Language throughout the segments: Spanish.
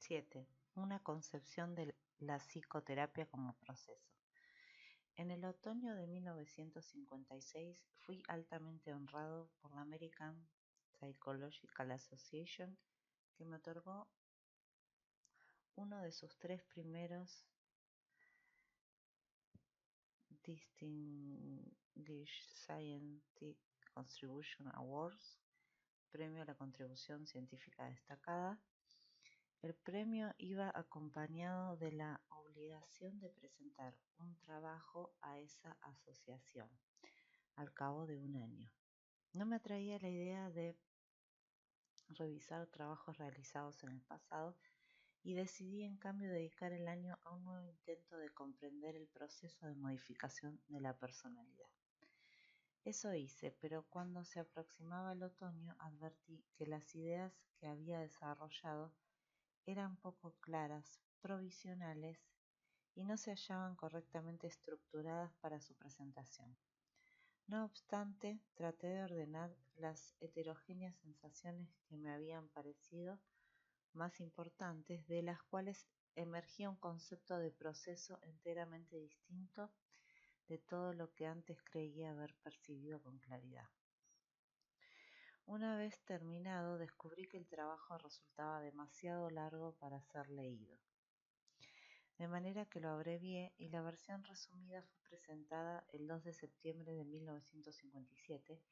7. Una concepción de la psicoterapia como proceso. En el otoño de 1956 fui altamente honrado por la American Psychological Association, que me otorgó uno de sus 3 primeros Distinguished Scientific Contribution Awards, premio a la contribución científica destacada. El premio iba acompañado de la obligación de presentar un trabajo a esa asociación al cabo de un año. No me atraía la idea de revisar trabajos realizados en el pasado y decidí en cambio dedicar el año a un nuevo intento de comprender el proceso de modificación de la personalidad. Eso hice, pero cuando se aproximaba el otoño advertí que las ideas que había desarrollado eran poco claras, provisionales y no se hallaban correctamente estructuradas para su presentación. No obstante, traté de ordenar las heterogéneas sensaciones que me habían parecido más importantes, de las cuales emergía un concepto de proceso enteramente distinto de todo lo que antes creía haber percibido con claridad. Una vez terminado, descubrí que el trabajo resultaba demasiado largo para ser leído, de manera que lo abrevié y la versión resumida fue presentada el 2 de septiembre de 1957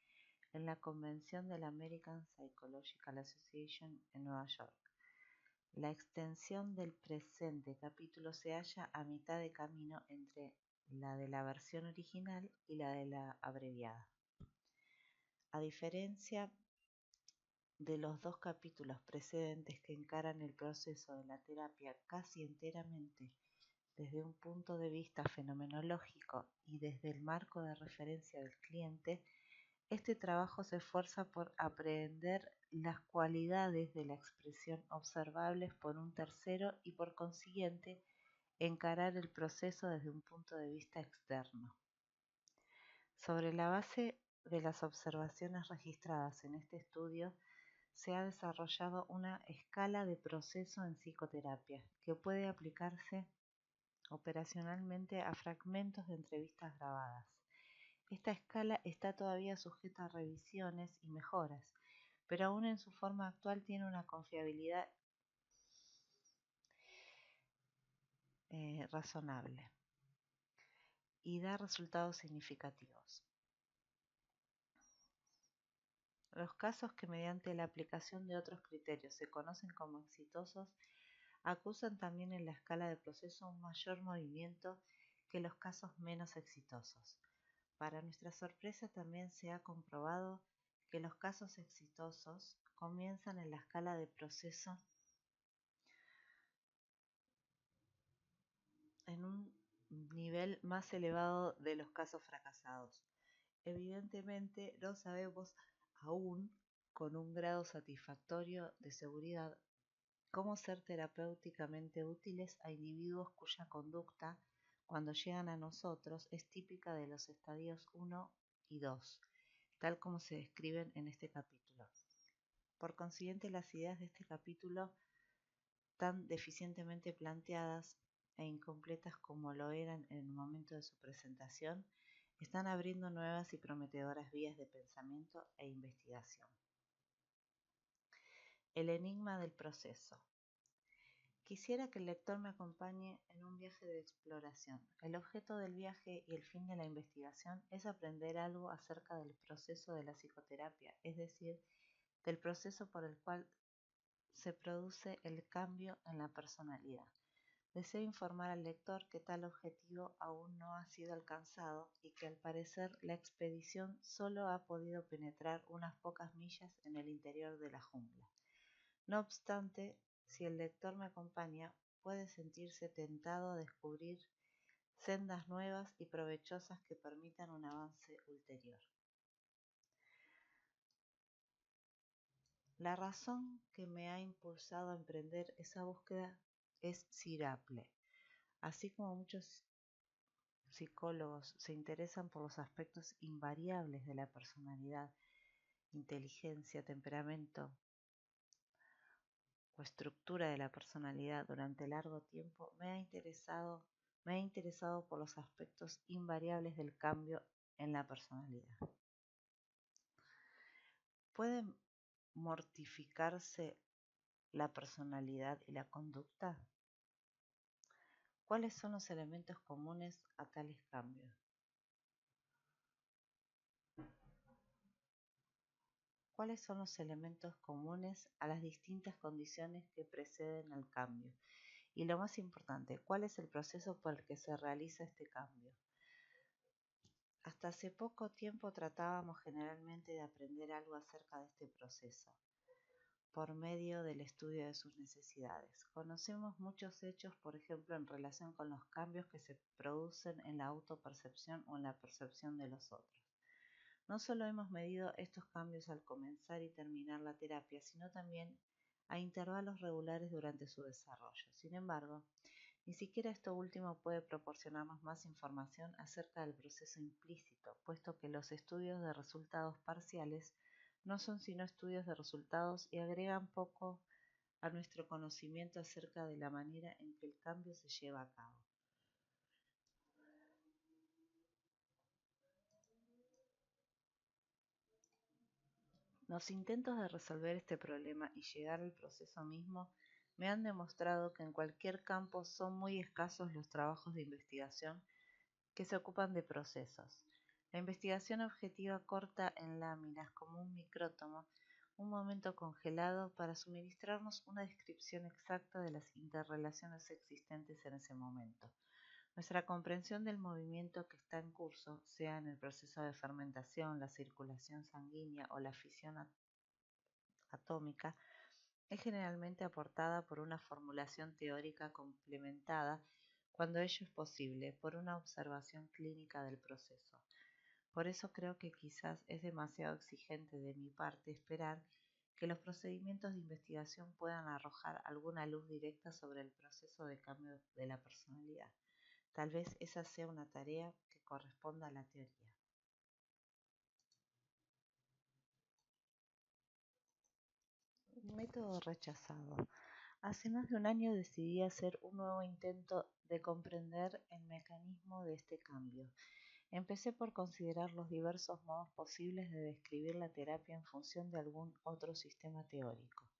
en la convención de la American Psychological Association en Nueva York. La extensión del presente capítulo se halla a mitad de camino entre la de la versión original y la de la abreviada. A diferencia de los 2 capítulos precedentes que encaran el proceso de la terapia casi enteramente desde un punto de vista fenomenológico y desde el marco de referencia del cliente, este trabajo se esfuerza por aprehender las cualidades de la expresión observables por un tercero y por consiguiente encarar el proceso desde un punto de vista externo. Sobre la base de las observaciones registradas en este estudio, se ha desarrollado una escala de proceso en psicoterapia que puede aplicarse operacionalmente a fragmentos de entrevistas grabadas. Esta escala está todavía sujeta a revisiones y mejoras, pero aún en su forma actual tiene una confiabilidad razonable y da resultados significativos. Los casos que mediante la aplicación de otros criterios se conocen como exitosos acusan también en la escala de proceso un mayor movimiento que los casos menos exitosos. Para nuestra sorpresa también se ha comprobado que los casos exitosos comienzan en la escala de proceso en un nivel más elevado de los casos fracasados. Evidentemente no sabemos aún con un grado satisfactorio de seguridad cómo ser terapéuticamente útiles a individuos cuya conducta, cuando llegan a nosotros, es típica de los estadios 1 y 2, tal como se describen en este capítulo. Por consiguiente, las ideas de este capítulo, tan deficientemente planteadas e incompletas como lo eran en el momento de su presentación, están abriendo nuevas y prometedoras vías de pensamiento e investigación. El enigma del proceso. Quisiera que el lector me acompañe en un viaje de exploración. El objeto del viaje y el fin de la investigación es aprender algo acerca del proceso de la psicoterapia, es decir, del proceso por el cual se produce el cambio en la personalidad. Deseo informar al lector que tal objetivo aún no ha sido alcanzado y que al parecer la expedición solo ha podido penetrar unas pocas millas en el interior de la jungla. No obstante, si el lector me acompaña, puede sentirse tentado a descubrir sendas nuevas y provechosas que permitan un avance ulterior. La razón que me ha impulsado a emprender esa búsqueda es Sir Apple. Así como muchos psicólogos se interesan por los aspectos invariables de la personalidad, inteligencia, temperamento o estructura de la personalidad durante largo tiempo, me he interesado por los aspectos invariables del cambio en la personalidad. ¿Puede mortificarse la personalidad y la conducta? ¿Cuáles son los elementos comunes a tales cambios? ¿Cuáles son los elementos comunes a las distintas condiciones que preceden al cambio? Y lo más importante, ¿cuál es el proceso por el que se realiza este cambio? Hasta hace poco tiempo tratábamos generalmente de aprender algo acerca de este proceso, por medio del estudio de sus necesidades. Conocemos muchos hechos, por ejemplo, en relación con los cambios que se producen en la autopercepción o en la percepción de los otros. No solo hemos medido estos cambios al comenzar y terminar la terapia, sino también a intervalos regulares durante su desarrollo. Sin embargo, ni siquiera esto último puede proporcionarnos más información acerca del proceso implícito, puesto que los estudios de resultados parciales no son sino estudios de resultados y agregan poco a nuestro conocimiento acerca de la manera en que el cambio se lleva a cabo. Los intentos de resolver este problema y llegar al proceso mismo me han demostrado que en cualquier campo son muy escasos los trabajos de investigación que se ocupan de procesos. La investigación objetiva corta en láminas como un micrótomo, un momento congelado para suministrarnos una descripción exacta de las interrelaciones existentes en ese momento. Nuestra comprensión del movimiento que está en curso, sea en el proceso de fermentación, la circulación sanguínea o la fisión atómica, es generalmente aportada por una formulación teórica complementada, cuando ello es posible, por una observación clínica del proceso. Por eso creo que quizás es demasiado exigente de mi parte esperar que los procedimientos de investigación puedan arrojar alguna luz directa sobre el proceso de cambio de la personalidad. Tal vez esa sea una tarea que corresponda a la teoría. Método rechazado. Hace más de un año decidí hacer un nuevo intento de comprender el mecanismo de este cambio. Empecé por considerar los diversos modos posibles de describir la terapia en función de algún otro sistema teórico.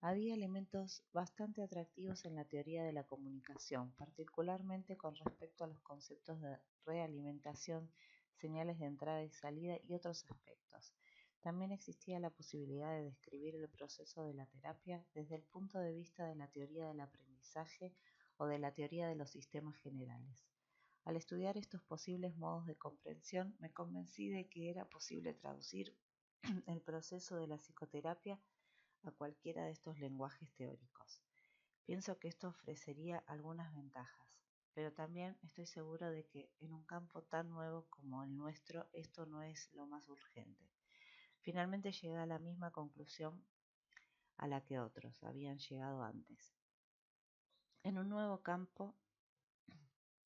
Había elementos bastante atractivos en la teoría de la comunicación, particularmente con respecto a los conceptos de realimentación, señales de entrada y salida y otros aspectos. También existía la posibilidad de describir el proceso de la terapia desde el punto de vista de la teoría del aprendizaje o de la teoría de los sistemas generales. Al estudiar estos posibles modos de comprensión, me convencí de que era posible traducir el proceso de la psicoterapia a cualquiera de estos lenguajes teóricos. Pienso que esto ofrecería algunas ventajas, pero también estoy seguro de que en un campo tan nuevo como el nuestro esto no es lo más urgente. Finalmente llegué a la misma conclusión a la que otros habían llegado antes. En un nuevo campo,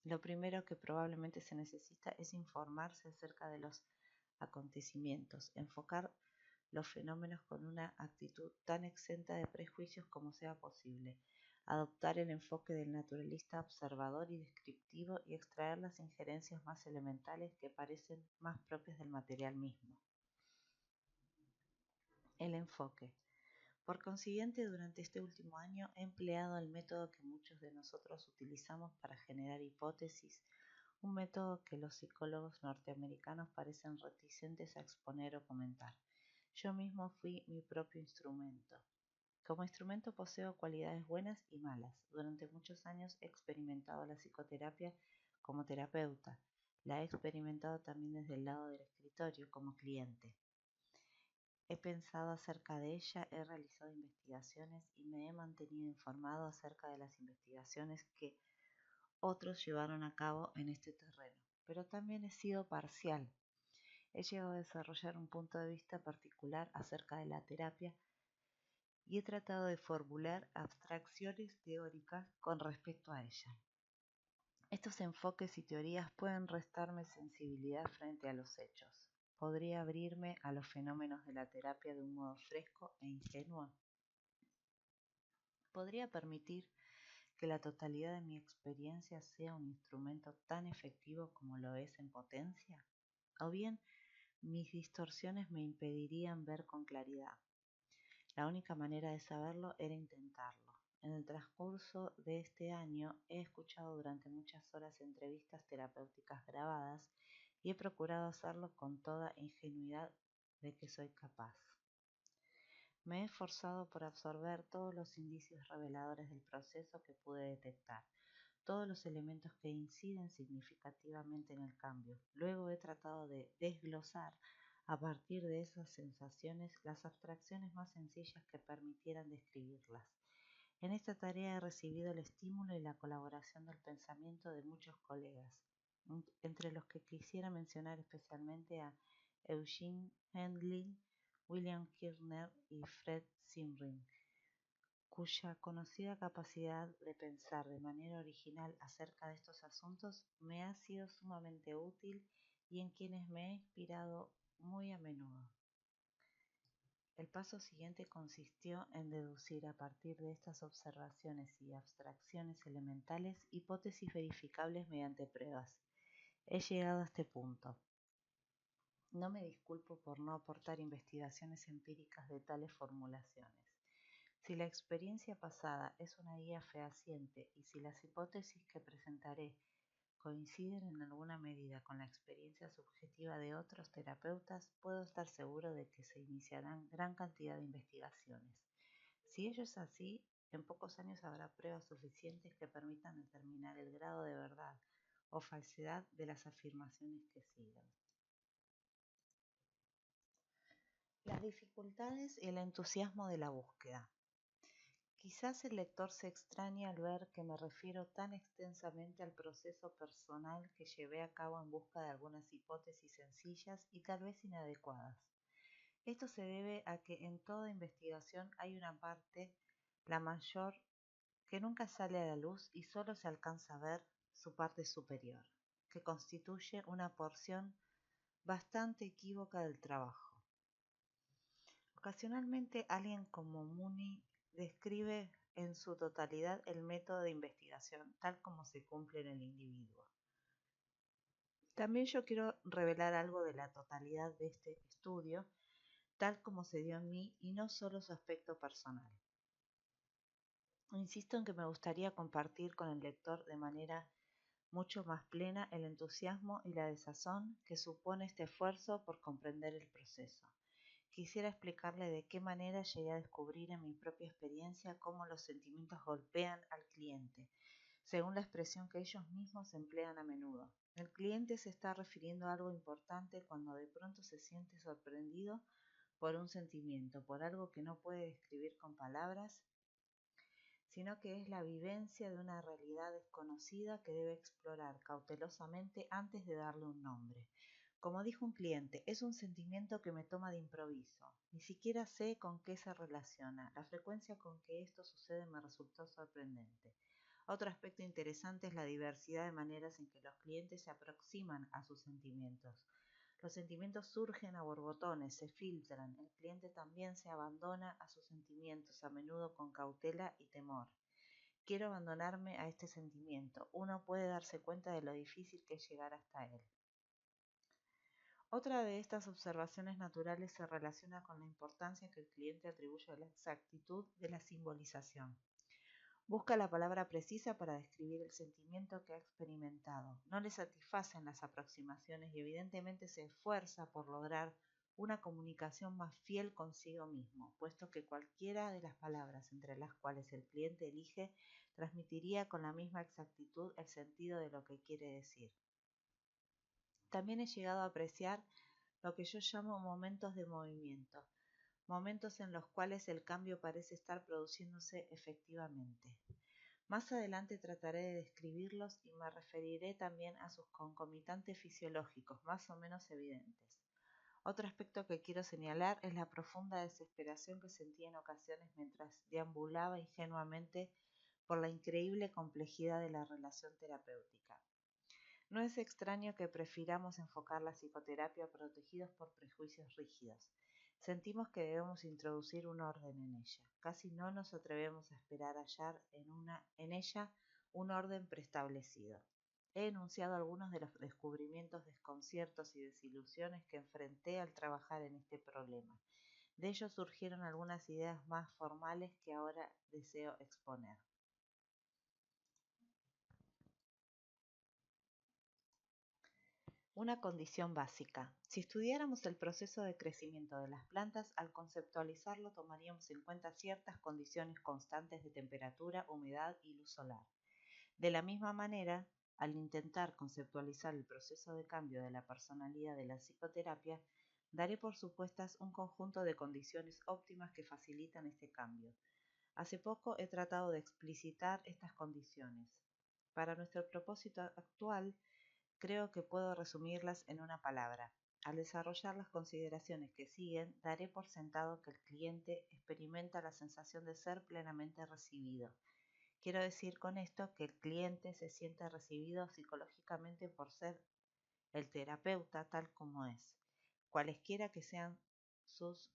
lo primero que probablemente se necesita es informarse acerca de los acontecimientos, enfocar los fenómenos con una actitud tan exenta de prejuicios como sea posible, adoptar el enfoque del naturalista observador y descriptivo y extraer las injerencias más elementales que parecen más propias del material mismo. El enfoque. Por consiguiente, durante este último año he empleado el método que muchos de nosotros utilizamos para generar hipótesis, un método que los psicólogos norteamericanos parecen reticentes a exponer o comentar. Yo mismo fui mi propio instrumento. Como instrumento poseo cualidades buenas y malas. Durante muchos años he experimentado la psicoterapia como terapeuta. La he experimentado también desde el lado del escritorio como cliente. He pensado acerca de ella, he realizado investigaciones y me he mantenido informado acerca de las investigaciones que otros llevaron a cabo en este terreno. Pero también he sido parcial. He llegado a desarrollar un punto de vista particular acerca de la terapia y he tratado de formular abstracciones teóricas con respecto a ella. Estos enfoques y teorías pueden restarme sensibilidad frente a los hechos. ¿Podría abrirme a los fenómenos de la terapia de un modo fresco e ingenuo? ¿Podría permitir que la totalidad de mi experiencia sea un instrumento tan efectivo como lo es en potencia? ¿O bien mis distorsiones me impedirían ver con claridad? La única manera de saberlo era intentarlo. En el transcurso de este año he escuchado durante muchas horas entrevistas terapéuticas grabadas y he procurado hacerlo con toda ingenuidad de que soy capaz. Me he esforzado por absorber todos los indicios reveladores del proceso que pude detectar, todos los elementos que inciden significativamente en el cambio. Luego he tratado de desglosar a partir de esas sensaciones las abstracciones más sencillas que permitieran describirlas. En esta tarea he recibido el estímulo y la colaboración del pensamiento de muchos colegas, entre los que quisiera mencionar especialmente a Eugene Hendlin, William Kirchner y Fred Simring, cuya conocida capacidad de pensar de manera original acerca de estos asuntos me ha sido sumamente útil y en quienes me he inspirado muy a menudo. El paso siguiente consistió en deducir a partir de estas observaciones y abstracciones elementales hipótesis verificables mediante pruebas. He llegado a este punto. No me disculpo por no aportar investigaciones empíricas de tales formulaciones. Si la experiencia pasada es una guía fehaciente y si las hipótesis que presentaré coinciden en alguna medida con la experiencia subjetiva de otros terapeutas, puedo estar seguro de que se iniciarán gran cantidad de investigaciones. Si ello es así, en pocos años habrá pruebas suficientes que permitan determinar el grado de verdad o falsedad de las afirmaciones que siguen. Las dificultades y el entusiasmo de la búsqueda. Quizás el lector se extrañe al ver que me refiero tan extensamente al proceso personal que llevé a cabo en busca de algunas hipótesis sencillas y tal vez inadecuadas. Esto se debe a que en toda investigación hay una parte, la mayor, que nunca sale a la luz y solo se alcanza a ver su parte superior, que constituye una porción bastante equívoca del trabajo. Ocasionalmente alguien como Mooney describe en su totalidad el método de investigación tal como se cumple en el individuo. También yo quiero revelar algo de la totalidad de este estudio tal como se dio en mí y no solo su aspecto personal. Insisto en que me gustaría compartir con el lector de manera mucho más plena el entusiasmo y la desazón que supone este esfuerzo por comprender el proceso. Quisiera explicarle de qué manera llegué a descubrir en mi propia experiencia cómo los sentimientos golpean al cliente, según la expresión que ellos mismos emplean a menudo. El cliente se está refiriendo a algo importante cuando de pronto se siente sorprendido por un sentimiento, por algo que no puede describir con palabras, sino que es la vivencia de una realidad desconocida que debe explorar cautelosamente antes de darle un nombre. Como dijo un cliente, es un sentimiento que me toma de improviso. Ni siquiera sé con qué se relaciona. La frecuencia con que esto sucede me resultó sorprendente. Otro aspecto interesante es la diversidad de maneras en que los clientes se aproximan a sus sentimientos. Los sentimientos surgen a borbotones, se filtran. El cliente también se abandona a sus sentimientos, a menudo con cautela y temor. Quiero abandonarme a este sentimiento. Uno puede darse cuenta de lo difícil que es llegar hasta él. Otra de estas observaciones naturales se relaciona con la importancia que el cliente atribuye a la exactitud de la simbolización. Busca la palabra precisa para describir el sentimiento que ha experimentado. No le satisfacen las aproximaciones y evidentemente se esfuerza por lograr una comunicación más fiel consigo mismo, puesto que cualquiera de las palabras entre las cuales el cliente elige transmitiría con la misma exactitud el sentido de lo que quiere decir. También he llegado a apreciar lo que yo llamo momentos de movimiento, momentos en los cuales el cambio parece estar produciéndose efectivamente. Más adelante trataré de describirlos y me referiré también a sus concomitantes fisiológicos, más o menos evidentes. Otro aspecto que quiero señalar es la profunda desesperación que sentí en ocasiones mientras deambulaba ingenuamente por la increíble complejidad de la relación terapéutica. No es extraño que prefiramos enfocar la psicoterapia protegidos por prejuicios rígidos. Sentimos que debemos introducir un orden en ella. Casi no nos atrevemos a esperar hallar en ella un orden preestablecido. He enunciado algunos de los descubrimientos, desconciertos y desilusiones que enfrenté al trabajar en este problema. De ellos surgieron algunas ideas más formales que ahora deseo exponer. Una condición básica. Si estudiáramos el proceso de crecimiento de las plantas, al conceptualizarlo tomaríamos en cuenta ciertas condiciones constantes de temperatura, humedad y luz solar. De la misma manera, al intentar conceptualizar el proceso de cambio de la personalidad de la psicoterapia, daré por supuestas un conjunto de condiciones óptimas que facilitan este cambio. Hace poco he tratado de explicitar estas condiciones. Para nuestro propósito actual, creo que puedo resumirlas en una palabra. Al desarrollar las consideraciones que siguen, daré por sentado que el cliente experimenta la sensación de ser plenamente recibido. Quiero decir con esto que el cliente se siente recibido psicológicamente por ser el terapeuta tal como es, cualesquiera que sean sus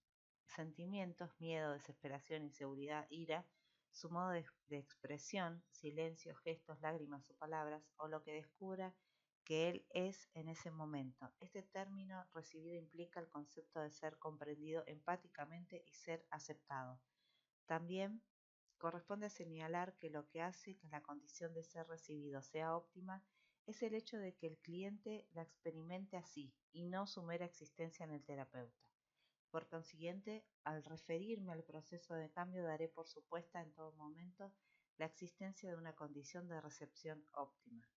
sentimientos, miedo, desesperación, inseguridad, ira, su modo de expresión, silencio, gestos, lágrimas o palabras, o lo que descubra que él es en ese momento. Este término recibido implica el concepto de ser comprendido empáticamente y ser aceptado. También corresponde señalar que lo que hace que la condición de ser recibido sea óptima es el hecho de que el cliente la experimente así y no su mera existencia en el terapeuta. Por consiguiente, al referirme al proceso de cambio daré por supuesta en todo momento la existencia de una condición de recepción óptima.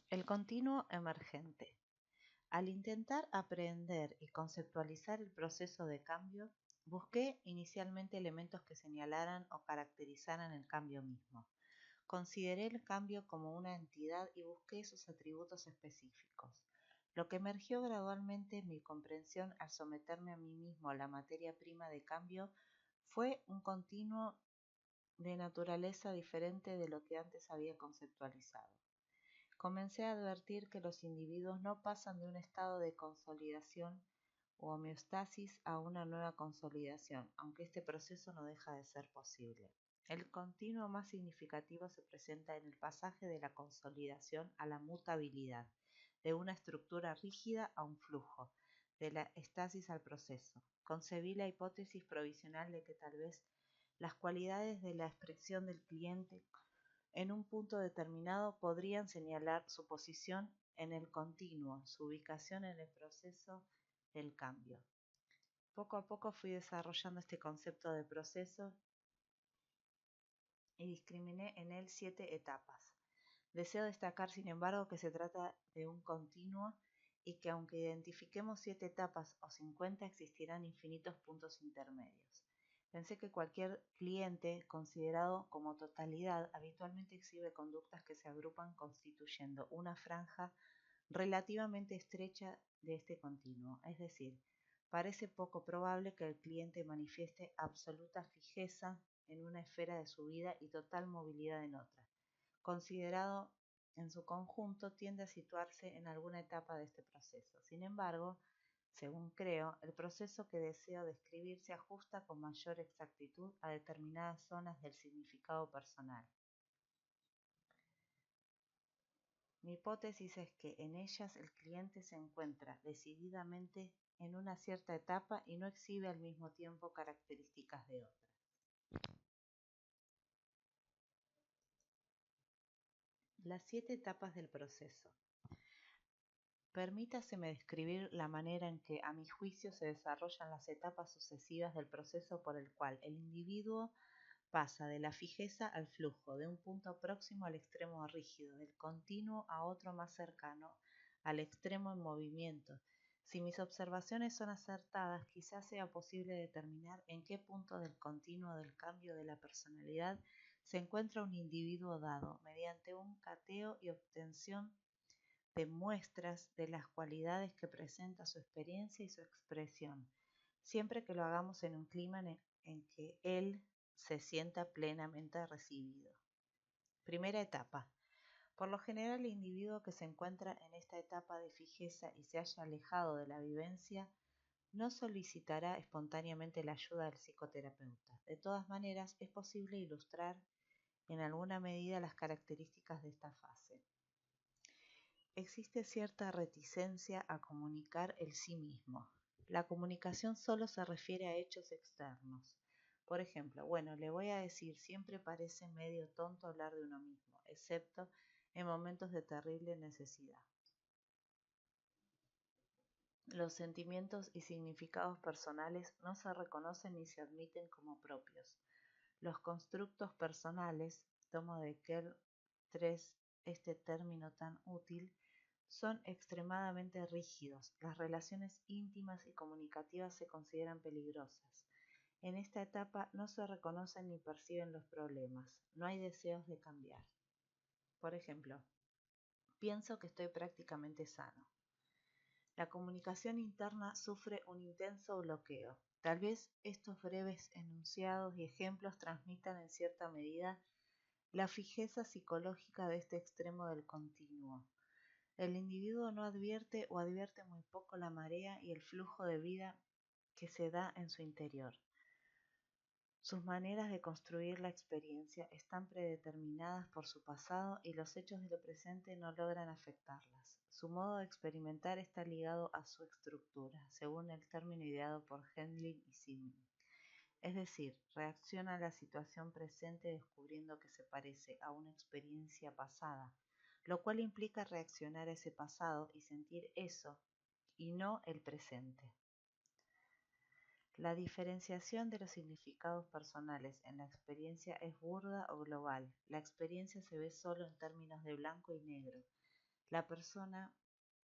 El continuo emergente. Al intentar aprender y conceptualizar el proceso de cambio, busqué inicialmente elementos que señalaran o caracterizaran el cambio mismo. Consideré el cambio como una entidad y busqué sus atributos específicos. Lo que emergió gradualmente en mi comprensión al someterme a mí mismo a la materia prima de cambio fue un continuo de naturaleza diferente de lo que antes había conceptualizado. Comencé a advertir que los individuos no pasan de un estado de consolidación o homeostasis a una nueva consolidación, aunque este proceso no deja de ser posible. El continuo más significativo se presenta en el pasaje de la consolidación a la mutabilidad, de una estructura rígida a un flujo, de la estasis al proceso. Concebí la hipótesis provisional de que tal vez las cualidades de la expresión del cliente en un punto determinado podrían señalar su posición en el continuo, su ubicación en el proceso del cambio. Poco a poco fui desarrollando este concepto de proceso y discriminé en él 7 etapas. Deseo destacar, sin embargo, que se trata de un continuo y que aunque identifiquemos 7 etapas o 50, existirán infinitos puntos intermedios. Pensé que cualquier cliente, considerado como totalidad, habitualmente exhibe conductas que se agrupan constituyendo una franja relativamente estrecha de este continuo, es decir, parece poco probable que el cliente manifieste absoluta fijeza en una esfera de su vida y total movilidad en otra. Considerado en su conjunto, tiende a situarse en alguna etapa de este proceso. Sin embargo, según creo, el proceso que deseo describir se ajusta con mayor exactitud a determinadas zonas del significado personal. Mi hipótesis es que en ellas el cliente se encuentra decididamente en una cierta etapa y no exhibe al mismo tiempo características de otra. Las 7 etapas del proceso. Permítaseme describir la manera en que, a mi juicio, se desarrollan las etapas sucesivas del proceso por el cual el individuo pasa de la fijeza al flujo, de un punto próximo al extremo rígido, del continuo a otro más cercano, al extremo en movimiento. Si mis observaciones son acertadas, quizás sea posible determinar en qué punto del continuo del cambio de la personalidad se encuentra un individuo dado, mediante un cateo y obtención de muestras de las cualidades que presenta su experiencia y su expresión, siempre que lo hagamos en un clima en que él se sienta plenamente recibido. Primera etapa. Por lo general, el individuo que se encuentra en esta etapa de fijeza y se haya alejado de la vivencia no solicitará espontáneamente la ayuda del psicoterapeuta. De todas maneras, es posible ilustrar en alguna medida las características de esta fase. Existe cierta reticencia a comunicar el sí mismo. La comunicación solo se refiere a hechos externos. Por ejemplo, bueno, le voy a decir, siempre parece medio tonto hablar de uno mismo, excepto en momentos de terrible necesidad. Los sentimientos y significados personales no se reconocen ni se admiten como propios. Los constructos personales, tomo de Kerr 3 este término tan útil, son extremadamente rígidos. Las relaciones íntimas y comunicativas se consideran peligrosas. En esta etapa no se reconocen ni perciben los problemas. No hay deseos de cambiar. Por ejemplo, pienso que estoy prácticamente sano. La comunicación interna sufre un intenso bloqueo. Tal vez estos breves enunciados y ejemplos transmitan en cierta medida la fijeza psicológica de este extremo del continuo. El individuo no advierte o advierte muy poco la marea y el flujo de vida que se da en su interior. Sus maneras de construir la experiencia están predeterminadas por su pasado y los hechos de lo presente no logran afectarlas. Su modo de experimentar está ligado a su estructura, según el término ideado por Hendlin y Simming. Es decir, reacciona a la situación presente descubriendo que se parece a una experiencia pasada, lo cual implica reaccionar a ese pasado y sentir eso, y no el presente. La diferenciación de los significados personales en la experiencia es burda o global. La experiencia se ve solo en términos de blanco y negro. La persona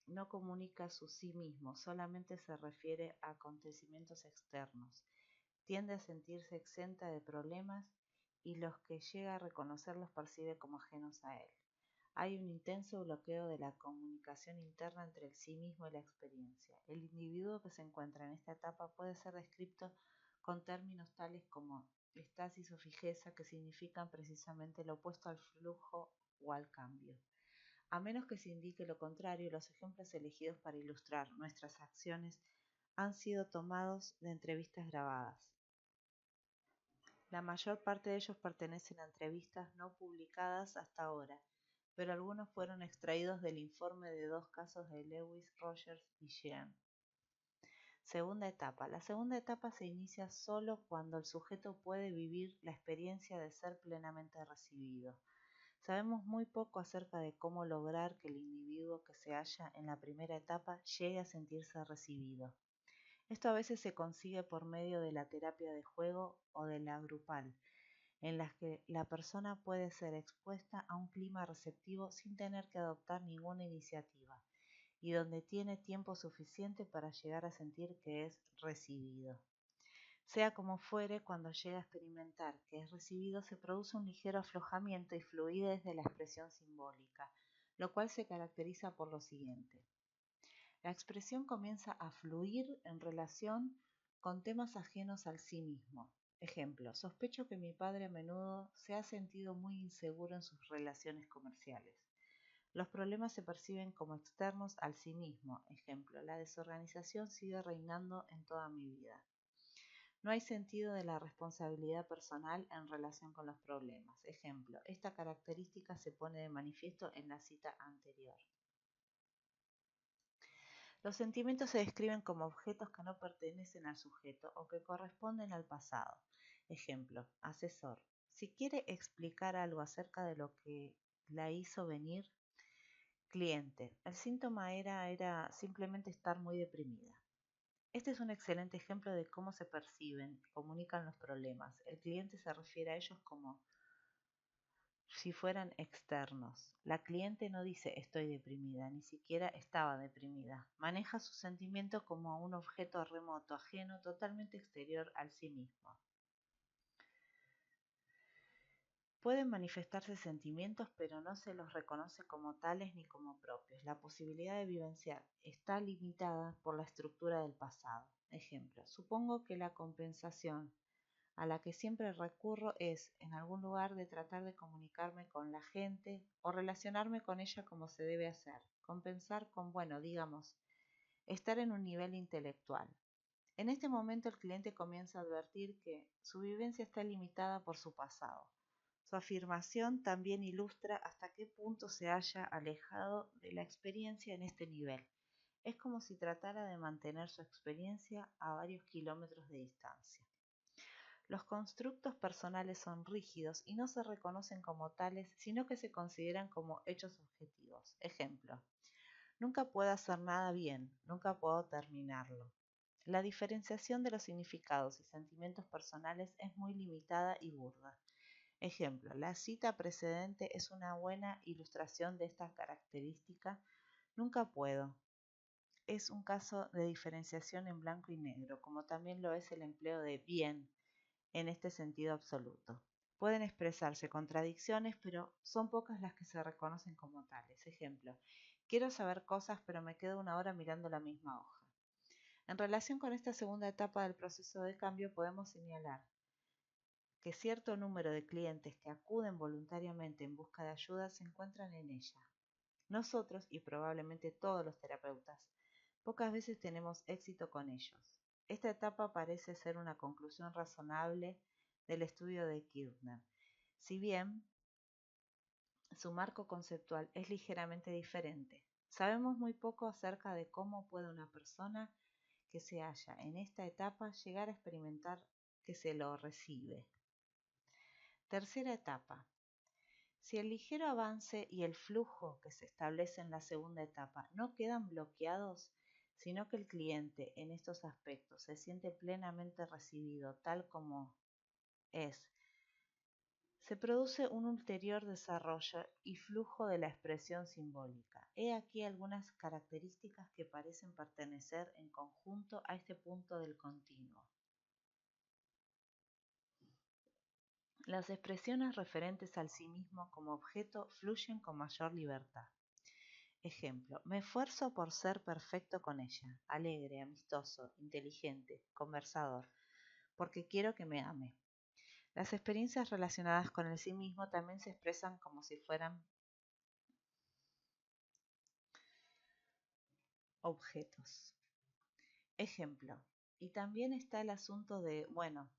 no comunica su sí mismo, solamente se refiere a acontecimientos externos. Tiende a sentirse exenta de problemas y los que llega a reconocer los percibe como ajenos a él. Hay un intenso bloqueo de la comunicación interna entre el sí mismo y la experiencia. El individuo que se encuentra en esta etapa puede ser descrito con términos tales como estasis o fijeza, que significan precisamente lo opuesto al flujo o al cambio. A menos que se indique lo contrario, los ejemplos elegidos para ilustrar nuestras acciones han sido tomados de entrevistas grabadas. La mayor parte de ellos pertenecen a entrevistas no publicadas hasta ahora, pero algunos fueron extraídos del informe de 2 casos de Lewis, Rogers y Jean. Segunda etapa. La segunda etapa se inicia solo cuando el sujeto puede vivir la experiencia de ser plenamente recibido. Sabemos muy poco acerca de cómo lograr que el individuo que se halla en la primera etapa llegue a sentirse recibido. Esto a veces se consigue por medio de la terapia de juego o de la grupal, en las que la persona puede ser expuesta a un clima receptivo sin tener que adoptar ninguna iniciativa, y donde tiene tiempo suficiente para llegar a sentir que es recibido. Sea como fuere, cuando llega a experimentar que es recibido, se produce un ligero aflojamiento y fluidez de la expresión simbólica, lo cual se caracteriza por lo siguiente. La expresión comienza a fluir en relación con temas ajenos al sí mismo. Ejemplo, sospecho que mi padre a menudo se ha sentido muy inseguro en sus relaciones comerciales. Los problemas se perciben como externos al sí mismo. Ejemplo, la desorganización sigue reinando en toda mi vida. No hay sentido de la responsabilidad personal en relación con los problemas. Ejemplo, esta característica se pone de manifiesto en la cita anterior. Los sentimientos se describen como objetos que no pertenecen al sujeto o que corresponden al pasado. Ejemplo, asesor. Si quiere explicar algo acerca de lo que la hizo venir, cliente. El síntoma era simplemente estar muy deprimida. Este es un excelente ejemplo de cómo se perciben, comunican los problemas. El cliente se refiere a ellos como si fueran externos. La cliente no dice estoy deprimida, ni siquiera estaba deprimida. Maneja su sentimiento como un objeto remoto, ajeno, totalmente exterior al sí mismo. Pueden manifestarse sentimientos, pero no se los reconoce como tales ni como propios. La posibilidad de vivenciar está limitada por la estructura del pasado. Ejemplo, supongo que la compensación a la que siempre recurro es, en algún lugar, de tratar de comunicarme con la gente o relacionarme con ella como se debe hacer, compensar con, bueno, digamos, estar en un nivel intelectual. En este momento el cliente comienza a advertir que su vivencia está limitada por su pasado. Su afirmación también ilustra hasta qué punto se haya alejado de la experiencia en este nivel. Es como si tratara de mantener su experiencia a varios kilómetros de distancia. Los constructos personales son rígidos y no se reconocen como tales, sino que se consideran como hechos objetivos. Ejemplo, nunca puedo hacer nada bien, nunca puedo terminarlo. La diferenciación de los significados y sentimientos personales es muy limitada y burda. Ejemplo, la cita precedente es una buena ilustración de esta característica. Nunca puedo. Es un caso de diferenciación en blanco y negro, como también lo es el empleo de bien en este sentido absoluto. Pueden expresarse contradicciones, pero son pocas las que se reconocen como tales. Ejemplo, quiero saber cosas, pero me quedo una hora mirando la misma hoja. En relación con esta segunda etapa del proceso de cambio, podemos señalar que cierto número de clientes que acuden voluntariamente en busca de ayuda se encuentran en ella. Nosotros, y probablemente todos los terapeutas, pocas veces tenemos éxito con ellos. Esta etapa parece ser una conclusión razonable del estudio de Kirchner, si bien su marco conceptual es ligeramente diferente. Sabemos muy poco acerca de cómo puede una persona que se halla en esta etapa llegar a experimentar que se lo recibe. Tercera etapa. Si el ligero avance y el flujo que se establece en la segunda etapa no quedan bloqueados, sino que el cliente en estos aspectos se siente plenamente recibido tal como es, se produce un ulterior desarrollo y flujo de la expresión simbólica. He aquí algunas características que parecen pertenecer en conjunto a este punto del continuo. Las expresiones referentes al sí mismo como objeto fluyen con mayor libertad. Ejemplo, me esfuerzo por ser perfecto con ella, alegre, amistoso, inteligente, conversador, porque quiero que me ame. Las experiencias relacionadas con el sí mismo también se expresan como si fueran objetos. Ejemplo, y también está el asunto de, bueno,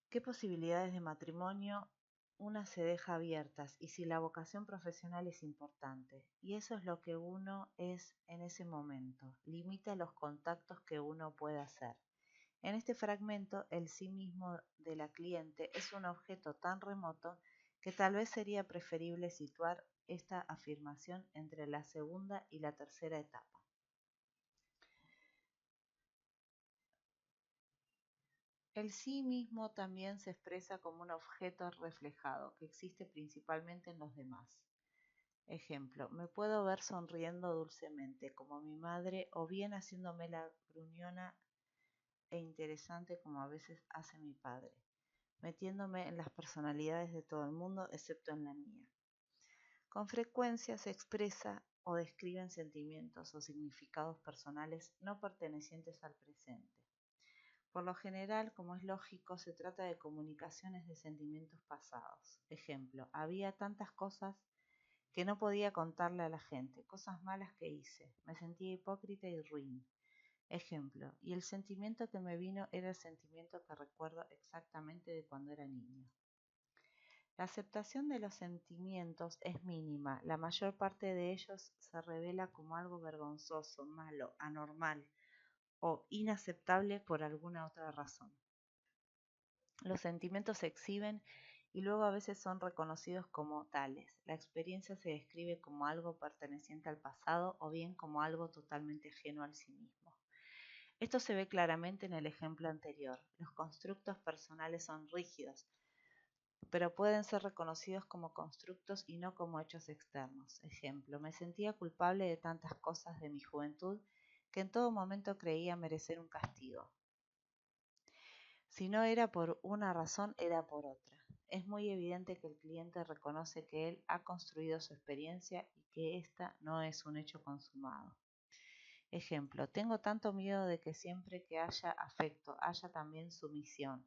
¿qué posibilidades de matrimonio una se deja abiertas y si la vocación profesional es importante? Y eso es lo que uno es en ese momento, limita los contactos que uno puede hacer. En este fragmento, el sí mismo de la cliente es un objeto tan remoto que tal vez sería preferible situar esta afirmación entre la segunda y la tercera etapa. El sí mismo también se expresa como un objeto reflejado que existe principalmente en los demás. Ejemplo, me puedo ver sonriendo dulcemente como mi madre o bien haciéndome la gruñona e interesante como a veces hace mi padre, metiéndome en las personalidades de todo el mundo excepto en la mía. Con frecuencia se expresa o describen sentimientos o significados personales no pertenecientes al presente. Por lo general, como es lógico, se trata de comunicaciones de sentimientos pasados. Ejemplo, había tantas cosas que no podía contarle a la gente, cosas malas que hice, me sentía hipócrita y ruin. Ejemplo, y el sentimiento que me vino era el sentimiento que recuerdo exactamente de cuando era niño. La aceptación de los sentimientos es mínima, la mayor parte de ellos se revela como algo vergonzoso, malo, anormal o inaceptable por alguna otra razón. Los sentimientos se exhiben y luego a veces son reconocidos como tales. La experiencia se describe como algo perteneciente al pasado o bien como algo totalmente ajeno al sí mismo. Esto se ve claramente en el ejemplo anterior. Los constructos personales son rígidos, pero pueden ser reconocidos como constructos y no como hechos externos. Ejemplo, me sentía culpable de tantas cosas de mi juventud que en todo momento creía merecer un castigo. Si no era por una razón, era por otra. Es muy evidente que el cliente reconoce que él ha construido su experiencia y que ésta no es un hecho consumado. Ejemplo, tengo tanto miedo de que siempre que haya afecto haya también sumisión.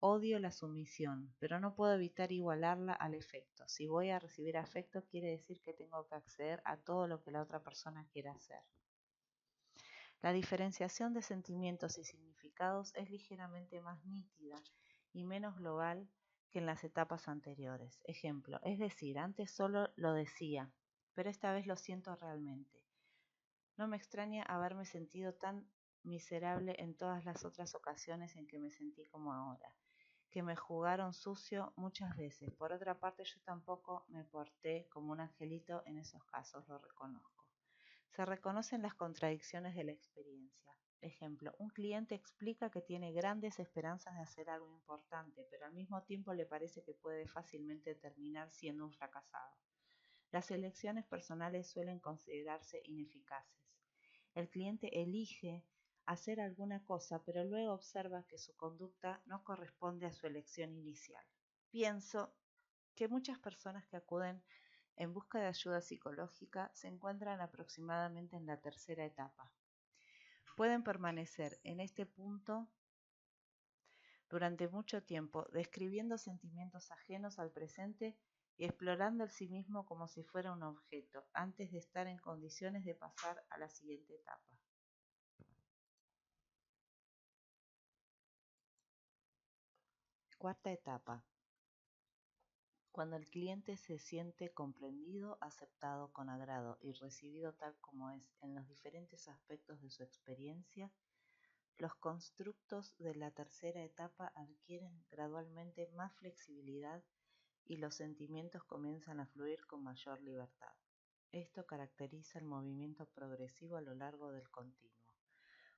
Odio la sumisión, pero no puedo evitar igualarla al efecto. Si voy a recibir afecto, quiere decir que tengo que acceder a todo lo que la otra persona quiera hacer. La diferenciación de sentimientos y significados es ligeramente más nítida y menos global que en las etapas anteriores. Ejemplo, es decir, antes solo lo decía, pero esta vez lo siento realmente. No me extraña haberme sentido tan miserable en todas las otras ocasiones en que me sentí como ahora, que me jugaron sucio muchas veces. Por otra parte, yo tampoco me porté como un angelito en esos casos, lo reconozco. Se reconocen las contradicciones de la experiencia. Ejemplo, un cliente explica que tiene grandes esperanzas de hacer algo importante, pero al mismo tiempo le parece que puede fácilmente terminar siendo un fracasado. Las elecciones personales suelen considerarse ineficaces. El cliente elige hacer alguna cosa, pero luego observa que su conducta no corresponde a su elección inicial. Pienso que muchas personas que acuden en busca de ayuda psicológica se encuentran aproximadamente en la tercera etapa. Pueden permanecer en este punto durante mucho tiempo, describiendo sentimientos ajenos al presente y explorando el sí mismo como si fuera un objeto, antes de estar en condiciones de pasar a la siguiente etapa. Cuarta etapa. Cuando el cliente se siente comprendido, aceptado con agrado y recibido tal como es en los diferentes aspectos de su experiencia, los constructos de la tercera etapa adquieren gradualmente más flexibilidad y los sentimientos comienzan a fluir con mayor libertad. Esto caracteriza el movimiento progresivo a lo largo del continuo.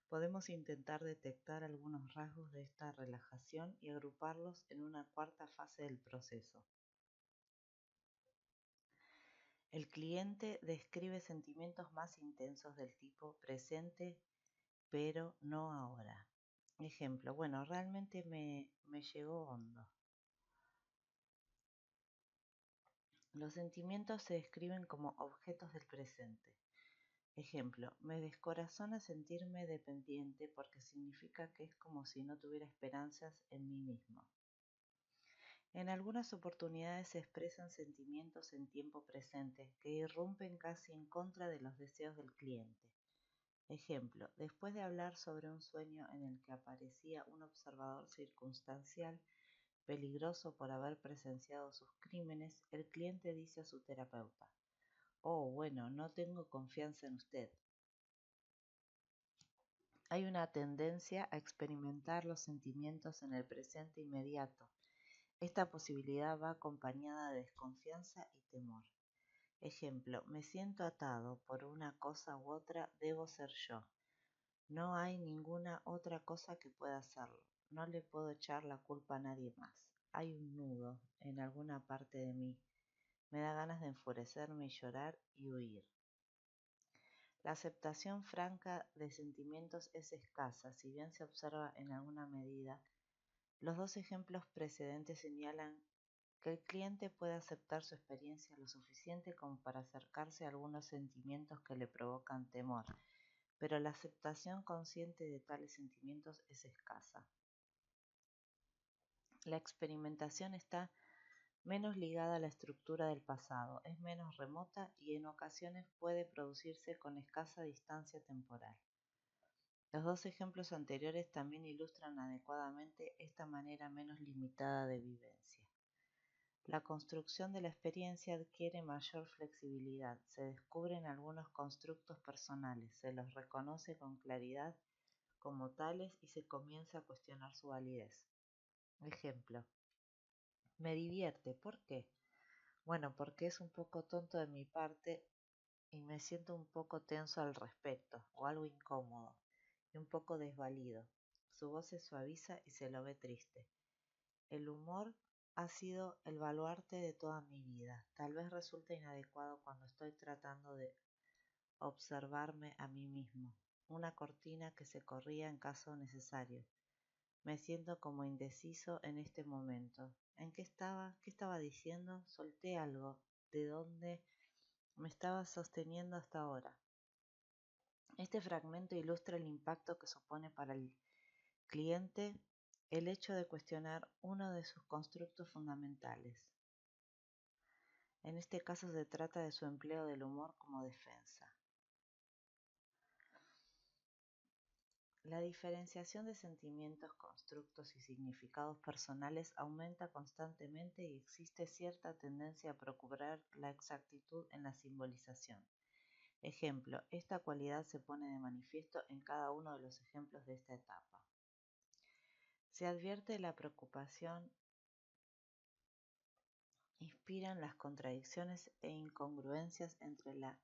Podemos intentar detectar algunos rasgos de esta relajación y agruparlos en una cuarta fase del proceso. El cliente describe sentimientos más intensos del tipo presente, pero no ahora. Ejemplo, bueno, realmente me llegó hondo. Los sentimientos se describen como objetos del presente. Ejemplo, me descorazona sentirme dependiente porque significa que es como si no tuviera esperanzas en mí mismo. En algunas oportunidades se expresan sentimientos en tiempo presente que irrumpen casi en contra de los deseos del cliente. Ejemplo, después de hablar sobre un sueño en el que aparecía un observador circunstancial peligroso por haber presenciado sus crímenes, el cliente dice a su terapeuta: "Oh, bueno, no tengo confianza en usted". Hay una tendencia a experimentar los sentimientos en el presente inmediato. Esta posibilidad va acompañada de desconfianza y temor. Ejemplo, me siento atado por una cosa u otra, debo ser yo. No hay ninguna otra cosa que pueda hacerlo. No le puedo echar la culpa a nadie más. Hay un nudo en alguna parte de mí. Me da ganas de enfurecerme y llorar y huir. La aceptación franca de sentimientos es escasa, si bien se observa en alguna medida. Los dos ejemplos precedentes señalan que el cliente puede aceptar su experiencia lo suficiente como para acercarse a algunos sentimientos que le provocan temor, pero la aceptación consciente de tales sentimientos es escasa. La experimentación está menos ligada a la estructura del pasado, es menos remota y en ocasiones puede producirse con escasa distancia temporal. Los dos ejemplos anteriores también ilustran adecuadamente esta manera menos limitada de vivencia. La construcción de la experiencia adquiere mayor flexibilidad, se descubren algunos constructos personales, se los reconoce con claridad como tales y se comienza a cuestionar su validez. Ejemplo, me divierte, ¿por qué? Bueno, porque es un poco tonto de mi parte y me siento un poco tenso al respecto, o algo incómodo, y un poco desvalido. Su voz se suaviza y se lo ve triste. El humor ha sido el baluarte de toda mi vida. Tal vez resulte inadecuado cuando estoy tratando de observarme a mí mismo. Una cortina que se corría en caso necesario. Me siento como indeciso en este momento. ¿En qué estaba? ¿Qué estaba diciendo? Solté algo. ¿De dónde me estaba sosteniendo hasta ahora? Este fragmento ilustra el impacto que supone para el cliente el hecho de cuestionar uno de sus constructos fundamentales. En este caso se trata de su empleo del humor como defensa. La diferenciación de sentimientos, constructos y significados personales aumenta constantemente y existe cierta tendencia a procurar la exactitud en la simbolización. Ejemplo, esta cualidad se pone de manifiesto en cada uno de los ejemplos de esta etapa. Se advierte la preocupación, inspiran las contradicciones e incongruencias entre la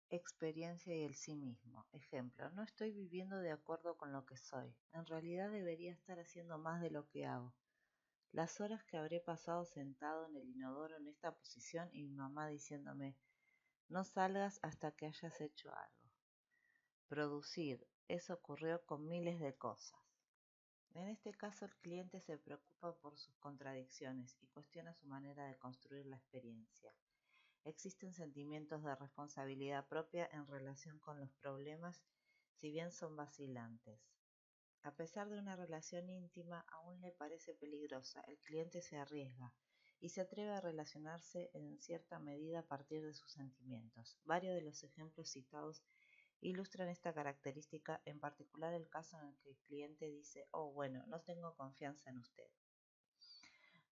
experiencia y el sí mismo. Ejemplo, no estoy viviendo de acuerdo con lo que soy. En realidad debería estar haciendo más de lo que hago. Las horas que habré pasado sentado en el inodoro en esta posición y mi mamá diciéndome, no salgas hasta que hayas hecho algo. Producir, eso ocurrió con miles de cosas. En este caso el cliente se preocupa por sus contradicciones y cuestiona su manera de construir la experiencia. Existen sentimientos de responsabilidad propia en relación con los problemas, si bien son vacilantes. A pesar de una relación íntima, aún le parece peligrosa, el cliente se arriesga y se atreve a relacionarse en cierta medida a partir de sus sentimientos. Varios de los ejemplos citados ilustran esta característica, en particular el caso en el que el cliente dice, oh bueno, no tengo confianza en usted.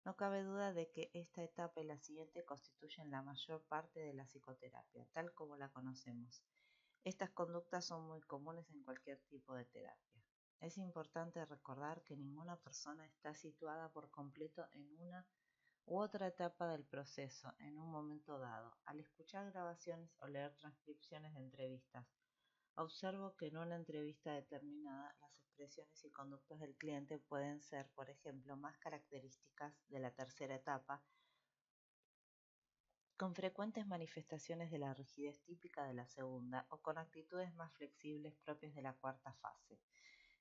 No cabe duda de que esta etapa y la siguiente constituyen la mayor parte de la psicoterapia, tal como la conocemos. Estas conductas son muy comunes en cualquier tipo de terapia. Es importante recordar que ninguna persona está situada por completo en una u otra etapa del proceso en un momento dado. Al escuchar grabaciones o leer transcripciones de entrevistas, observo que en una entrevista determinada las expresiones y conductas del cliente pueden ser, por ejemplo, más características de la tercera etapa, con frecuentes manifestaciones de la rigidez típica de la segunda o con actitudes más flexibles propias de la cuarta fase.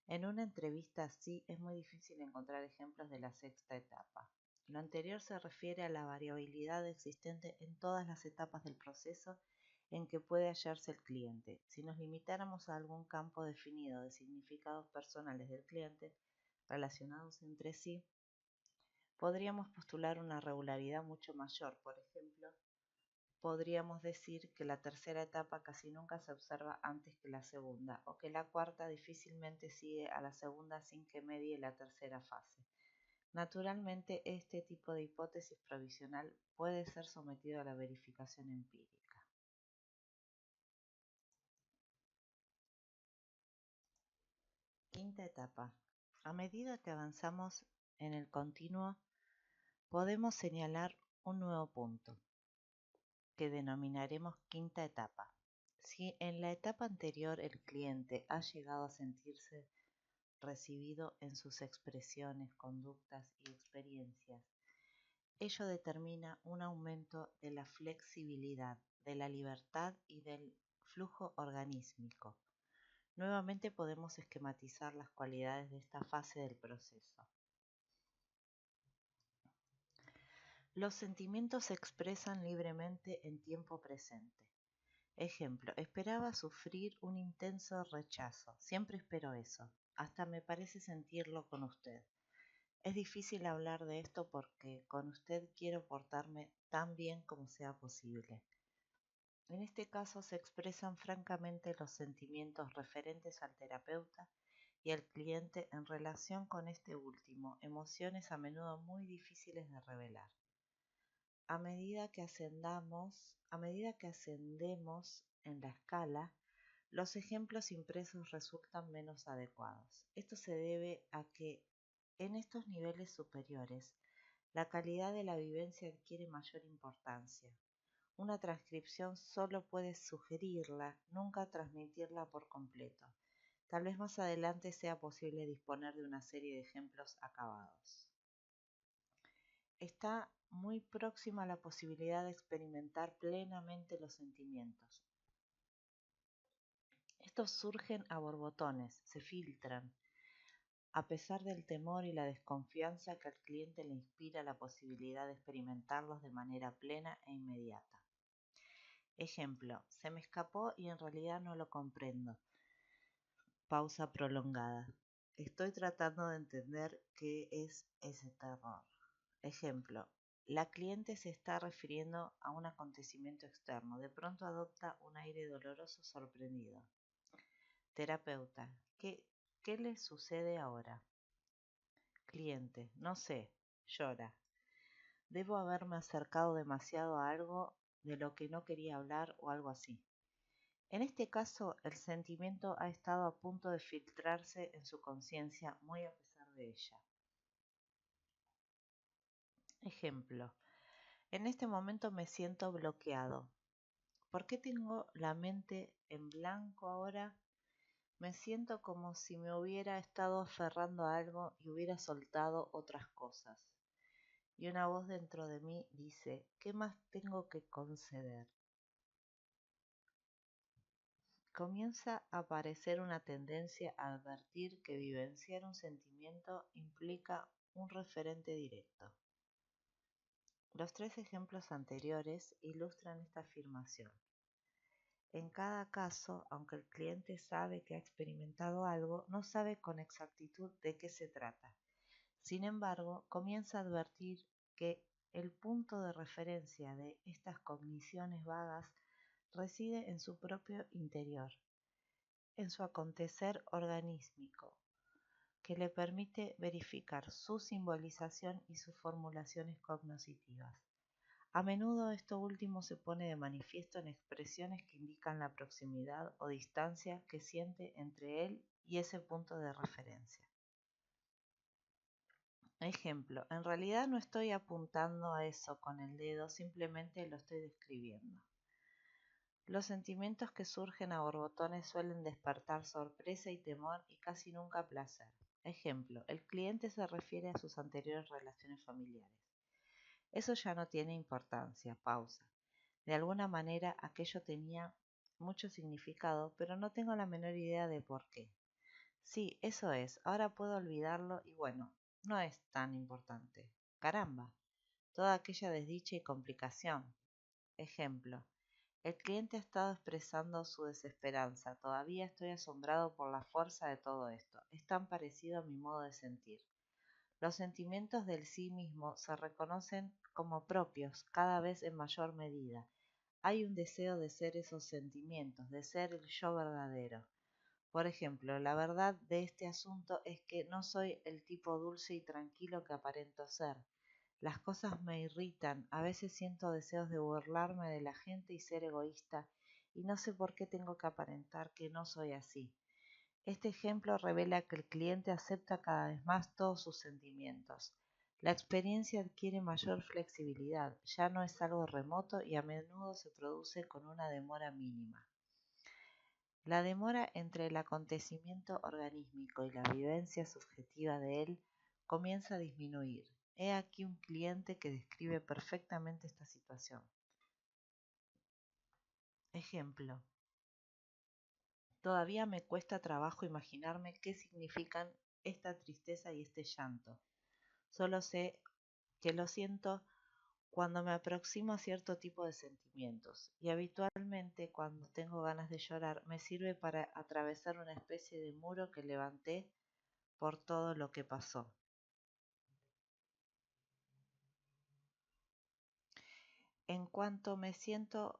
En una entrevista así es muy difícil encontrar ejemplos de la sexta etapa. Lo anterior se refiere a la variabilidad existente en todas las etapas del proceso en que puede hallarse el cliente. Si nos limitáramos a algún campo definido de significados personales del cliente relacionados entre sí, podríamos postular una regularidad mucho mayor. Por ejemplo, podríamos decir que la tercera etapa casi nunca se observa antes que la segunda, o que la cuarta difícilmente sigue a la segunda sin que medie la tercera fase. Naturalmente, este tipo de hipótesis provisional puede ser sometido a la verificación empírica. Quinta etapa. A medida que avanzamos en el continuo, podemos señalar un nuevo punto, que denominaremos quinta etapa. Si en la etapa anterior el cliente ha llegado a sentirse recibido en sus expresiones, conductas y experiencias, ello determina un aumento de la flexibilidad, de la libertad y del flujo organísmico. Nuevamente podemos esquematizar las cualidades de esta fase del proceso. Los sentimientos se expresan libremente en tiempo presente. Ejemplo, esperaba sufrir un intenso rechazo. Siempre espero eso. Hasta me parece sentirlo con usted. Es difícil hablar de esto porque con usted quiero portarme tan bien como sea posible. En este caso se expresan francamente los sentimientos referentes al terapeuta y al cliente en relación con este último, emociones a menudo muy difíciles de revelar. A medida que ascendemos en la escala, los ejemplos impresos resultan menos adecuados. Esto se debe a que en estos niveles superiores, la calidad de la vivencia adquiere mayor importancia. Una transcripción solo puede sugerirla, nunca transmitirla por completo. Tal vez más adelante sea posible disponer de una serie de ejemplos acabados. Está muy próxima a la posibilidad de experimentar plenamente los sentimientos. Estos surgen a borbotones, se filtran, a pesar del temor y la desconfianza que al cliente le inspira la posibilidad de experimentarlos de manera plena e inmediata. Ejemplo, se me escapó y en realidad no lo comprendo. Pausa prolongada. Estoy tratando de entender qué es ese terror. Ejemplo, la cliente se está refiriendo a un acontecimiento externo. De pronto adopta un aire doloroso sorprendido. Terapeuta, ¿qué le sucede ahora? Cliente, no sé, llora. Debo haberme acercado demasiado a algo de lo que no quería hablar o algo así. En este caso, el sentimiento ha estado a punto de filtrarse en su conciencia muy a pesar de ella. Ejemplo, en este momento me siento bloqueado. ¿Por qué tengo la mente en blanco ahora? Me siento como si me hubiera estado aferrando a algo y hubiera soltado otras cosas. Y una voz dentro de mí dice, ¿qué más tengo que conceder? Comienza a aparecer una tendencia a advertir que vivenciar un sentimiento implica un referente directo. Los tres ejemplos anteriores ilustran esta afirmación. En cada caso, aunque el cliente sabe que ha experimentado algo, no sabe con exactitud de qué se trata. Sin embargo, comienza a advertir que el punto de referencia de estas cogniciones vagas reside en su propio interior, en su acontecer organísmico, que le permite verificar su simbolización y sus formulaciones cognoscitivas. A menudo esto último se pone de manifiesto en expresiones que indican la proximidad o distancia que siente entre él y ese punto de referencia. Ejemplo, en realidad no estoy apuntando a eso con el dedo, simplemente lo estoy describiendo. Los sentimientos que surgen a borbotones suelen despertar sorpresa y temor y casi nunca placer. Ejemplo, el cliente se refiere a sus anteriores relaciones familiares. Eso ya no tiene importancia, pausa. De alguna manera aquello tenía mucho significado, pero no tengo la menor idea de por qué. Sí, eso es, ahora puedo olvidarlo y bueno, no es tan importante. Caramba, toda aquella desdicha y complicación. Ejemplo, el cliente ha estado expresando su desesperanza. Todavía estoy asombrado por la fuerza de todo esto. Es tan parecido a mi modo de sentir. Los sentimientos del sí mismo se reconocen como propios cada vez en mayor medida. Hay un deseo de ser esos sentimientos, de ser el yo verdadero. Por ejemplo, la verdad de este asunto es que no soy el tipo dulce y tranquilo que aparento ser. Las cosas me irritan, a veces siento deseos de burlarme de la gente y ser egoísta, y no sé por qué tengo que aparentar que no soy así. Este ejemplo revela que el cliente acepta cada vez más todos sus sentimientos. La experiencia adquiere mayor flexibilidad, ya no es algo remoto y a menudo se produce con una demora mínima. La demora entre el acontecimiento organísmico y la vivencia subjetiva de él comienza a disminuir. He aquí un cliente que describe perfectamente esta situación. Ejemplo. Todavía me cuesta trabajo imaginarme qué significan esta tristeza y este llanto. Solo sé que lo siento cuando me aproximo a cierto tipo de sentimientos y habitualmente cuando tengo ganas de llorar me sirve para atravesar una especie de muro que levanté por todo lo que pasó. En cuanto me siento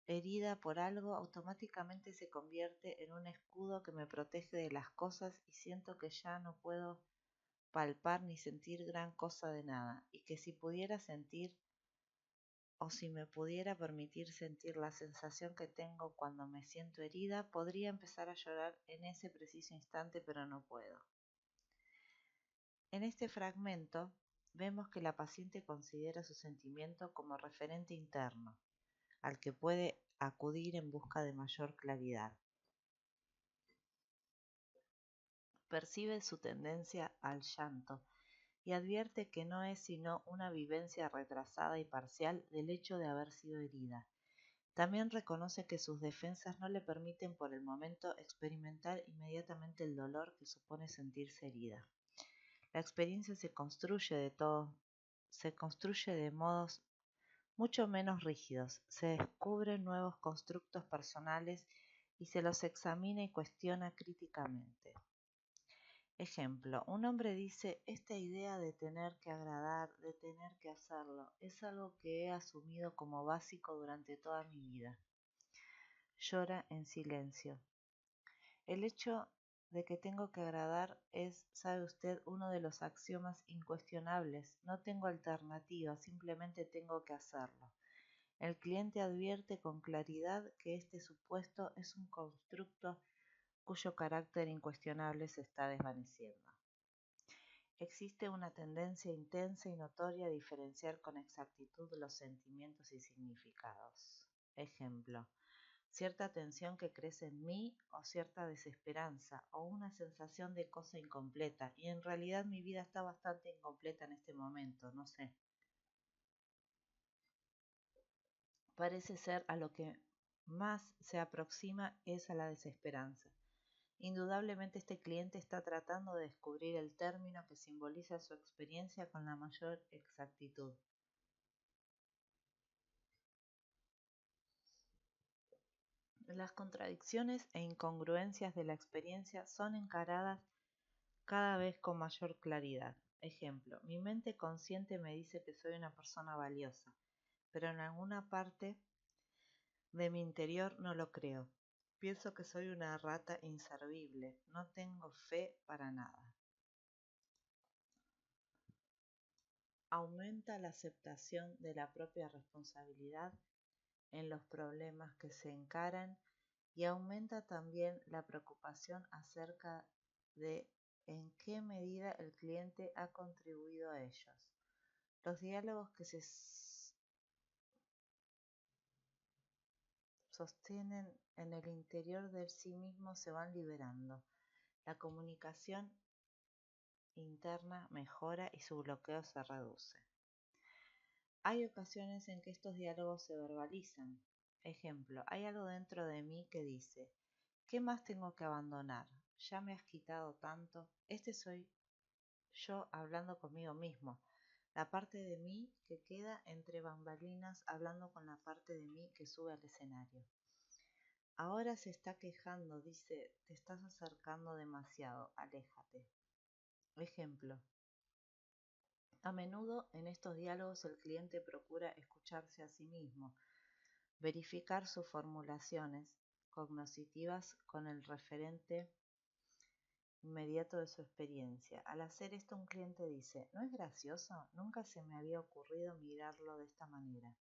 herida por algo, automáticamente se convierte en un escudo que me protege de las cosas y siento que ya no puedo palpar ni sentir gran cosa de nada, y que si pudiera sentir o si me pudiera permitir sentir la sensación que tengo cuando me siento herida, podría empezar a llorar en ese preciso instante, pero no puedo. En este fragmento vemos que la paciente considera su sentimiento como referente interno, al que puede acudir en busca de mayor claridad. Percibe su tendencia al llanto y advierte que no es sino una vivencia retrasada y parcial del hecho de haber sido herida. También reconoce que sus defensas no le permiten por el momento experimentar inmediatamente el dolor que supone sentirse herida. La experiencia se construye de modos mucho menos rígidos, se descubren nuevos constructos personales y se los examina y cuestiona críticamente. Ejemplo, un hombre dice, esta idea de tener que agradar, de tener que hacerlo, es algo que he asumido como básico durante toda mi vida. Llora en silencio. El hecho de que tengo que agradar es, sabe usted, uno de los axiomas incuestionables. No tengo alternativa, simplemente tengo que hacerlo. El cliente advierte con claridad que este supuesto es un constructo cuyo carácter incuestionable se está desvaneciendo. Existe una tendencia intensa y notoria a diferenciar con exactitud los sentimientos y significados. Ejemplo, cierta tensión que crece en mí o cierta desesperanza o una sensación de cosa incompleta y en realidad mi vida está bastante incompleta en este momento, no sé. Parece ser a lo que más se aproxima es a la desesperanza. Indudablemente este cliente está tratando de descubrir el término que simboliza su experiencia con la mayor exactitud. Las contradicciones e incongruencias de la experiencia son encaradas cada vez con mayor claridad. Ejemplo, mi mente consciente me dice que soy una persona valiosa, pero en alguna parte de mi interior no lo creo. Pienso que soy una rata inservible, no tengo fe para nada. Aumenta la aceptación de la propia responsabilidad en los problemas que se encaran y aumenta también la preocupación acerca de en qué medida el cliente ha contribuido a ellos. Los diálogos que se sostienen en el interior de sí mismo se van liberando. La comunicación interna mejora y su bloqueo se reduce. Hay ocasiones en que estos diálogos se verbalizan. Ejemplo, hay algo dentro de mí que dice, ¿qué más tengo que abandonar? Ya me has quitado tanto. Este soy yo hablando conmigo mismo. La parte de mí que queda entre bambalinas hablando con la parte de mí que sube al escenario. Ahora se está quejando, dice, te estás acercando demasiado, aléjate. Ejemplo. A menudo en estos diálogos el cliente procura escucharse a sí mismo, verificar sus formulaciones cognitivas con el referente inmediato de su experiencia. Al hacer esto un cliente dice, ¿no es gracioso? Nunca se me había ocurrido mirarlo de esta manera.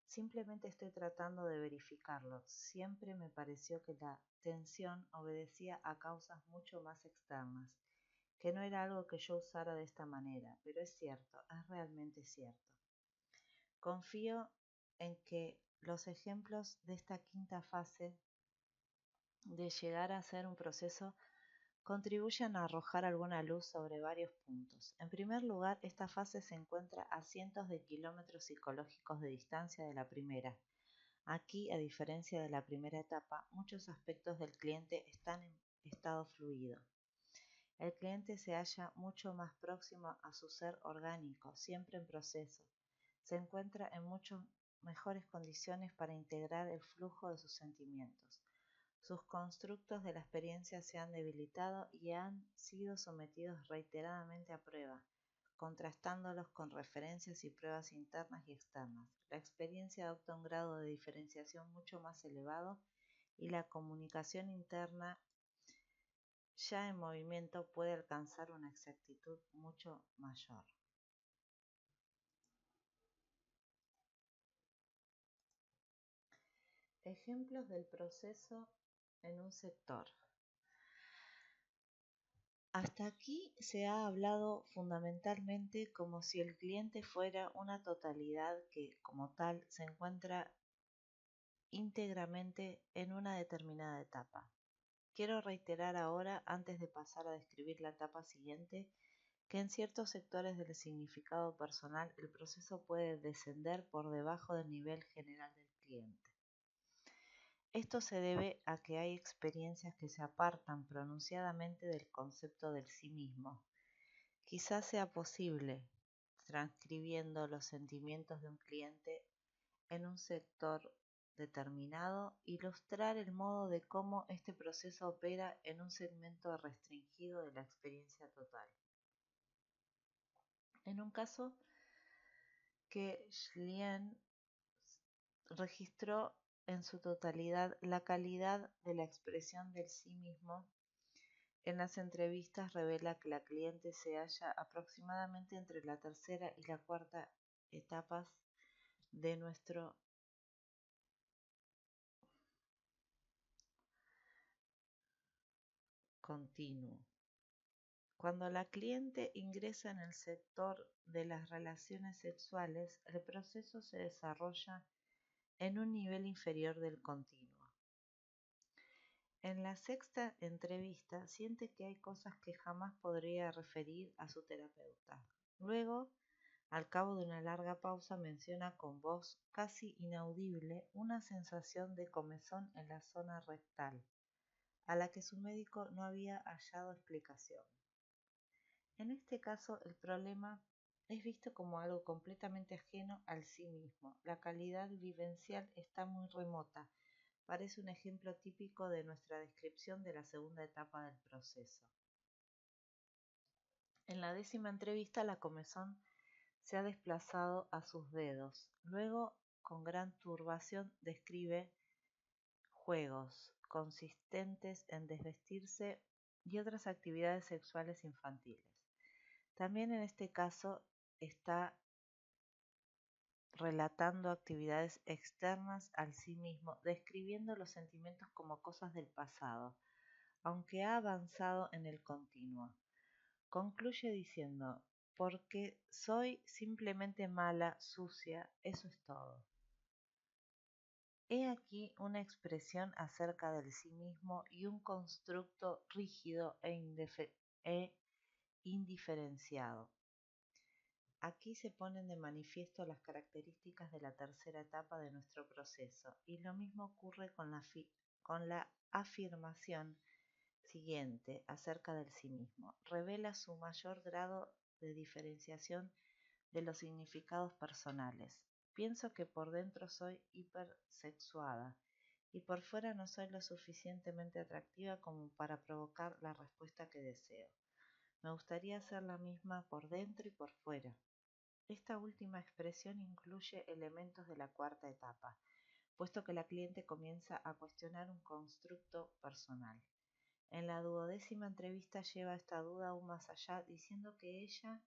Simplemente estoy tratando de verificarlo. Siempre me pareció que la tensión obedecía a causas mucho más externas, que no era algo que yo usara de esta manera, pero es cierto, es realmente cierto. Confío en que los ejemplos de esta quinta fase de llegar a ser un proceso contribuyen a arrojar alguna luz sobre varios puntos. En primer lugar, esta fase se encuentra a cientos de kilómetros psicológicos de distancia de la primera. Aquí, a diferencia de la primera etapa, muchos aspectos del cliente están en estado fluido. El cliente se halla mucho más próximo a su ser orgánico, siempre en proceso. Se encuentra en mucho mejores condiciones para integrar el flujo de sus sentimientos. Sus constructos de la experiencia se han debilitado y han sido sometidos reiteradamente a prueba, contrastándolos con referencias y pruebas internas y externas. La experiencia adopta un grado de diferenciación mucho más elevado y la comunicación interna ya en movimiento puede alcanzar una exactitud mucho mayor. Ejemplos del proceso en un sector. Hasta aquí se ha hablado fundamentalmente como si el cliente fuera una totalidad que, como tal, se encuentra íntegramente en una determinada etapa. Quiero reiterar ahora, antes de pasar a describir la etapa siguiente, que en ciertos sectores del significado personal el proceso puede descender por debajo del nivel general del cliente. Esto se debe a que hay experiencias que se apartan pronunciadamente del concepto del sí mismo. Quizás sea posible, transcribiendo los sentimientos de un cliente en un sector determinado, ilustrar el modo de cómo este proceso opera en un segmento restringido de la experiencia total. En un caso que Schlien registró en su totalidad la calidad de la expresión del sí mismo, en las entrevistas revela que la cliente se halla aproximadamente entre la tercera y la cuarta etapas de nuestro continuo. Cuando la cliente ingresa en el sector de las relaciones sexuales, el proceso se desarrolla en un nivel inferior del continuo. En la sexta entrevista siente que hay cosas que jamás podría referir a su terapeuta. Luego, al cabo de una larga pausa, menciona con voz casi inaudible una sensación de comezón en la zona rectal, a la que su médico no había hallado explicación. En este caso, el problema es visto como algo completamente ajeno al sí mismo. La calidad vivencial está muy remota. Parece un ejemplo típico de nuestra descripción de la segunda etapa del proceso. En la 10ª entrevista, la comezón se ha desplazado a sus dedos. Luego, con gran turbación, describe juegos consistentes en desvestirse y otras actividades sexuales infantiles. También en este caso está relatando actividades externas al sí mismo, describiendo los sentimientos como cosas del pasado, aunque ha avanzado en el continuo. Concluye diciendo, porque soy simplemente mala, sucia, eso es todo. He aquí una expresión acerca del sí mismo y un constructo rígido e indiferenciado. Aquí se ponen de manifiesto las características de la tercera etapa de nuestro proceso, y lo mismo ocurre con la afirmación siguiente acerca del sí mismo. Revela su mayor grado de diferenciación de los significados personales. Pienso que por dentro soy hipersexuada y por fuera no soy lo suficientemente atractiva como para provocar la respuesta que deseo. Me gustaría ser la misma por dentro y por fuera. Esta última expresión incluye elementos de la cuarta etapa, puesto que la cliente comienza a cuestionar un constructo personal. En la 12ª entrevista lleva esta duda aún más allá, diciendo que ella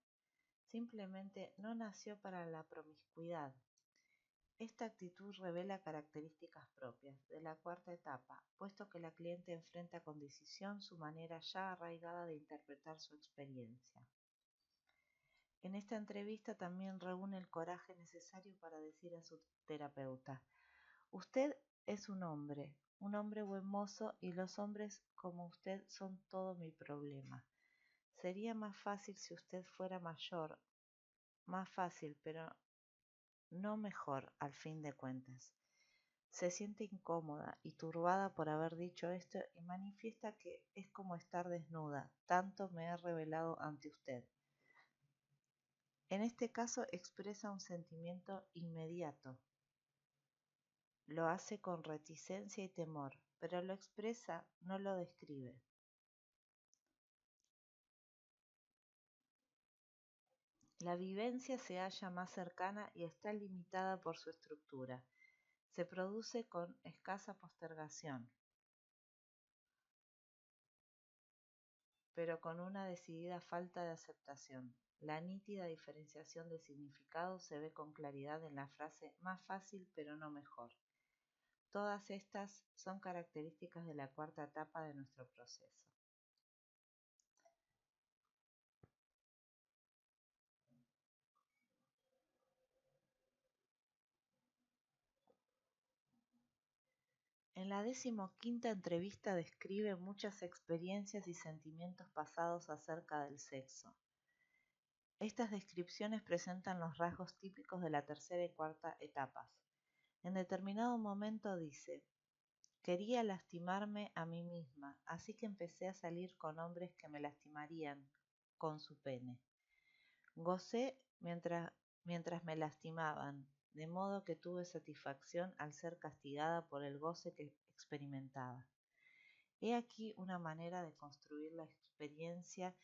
simplemente no nació para la promiscuidad. Esta actitud revela características propias de la cuarta etapa, puesto que la cliente enfrenta con decisión su manera ya arraigada de interpretar su experiencia. En esta entrevista también reúne el coraje necesario para decir a su terapeuta: usted es un hombre buen mozo, y los hombres como usted son todo mi problema. Sería más fácil si usted fuera mayor, más fácil, pero no mejor al fin de cuentas. Se siente incómoda y turbada por haber dicho esto y manifiesta que es como estar desnuda, tanto me he revelado ante usted. En este caso expresa un sentimiento inmediato. Lo hace con reticencia y temor, pero lo expresa, no lo describe. La vivencia se halla más cercana y está limitada por su estructura. Se produce con escasa postergación, pero con una decidida falta de aceptación. La nítida diferenciación de significado se ve con claridad en la frase más fácil pero no mejor. Todas estas son características de la cuarta etapa de nuestro proceso. En la 15ª entrevista describe muchas experiencias y sentimientos pasados acerca del sexo. Estas descripciones presentan los rasgos típicos de la tercera y cuarta etapas. En determinado momento dice: quería lastimarme a mí misma, así que empecé a salir con hombres que me lastimarían con su pene. Gocé mientras me lastimaban, de modo que tuve satisfacción al ser castigada por el goce que experimentaba. He aquí una manera de construir la experiencia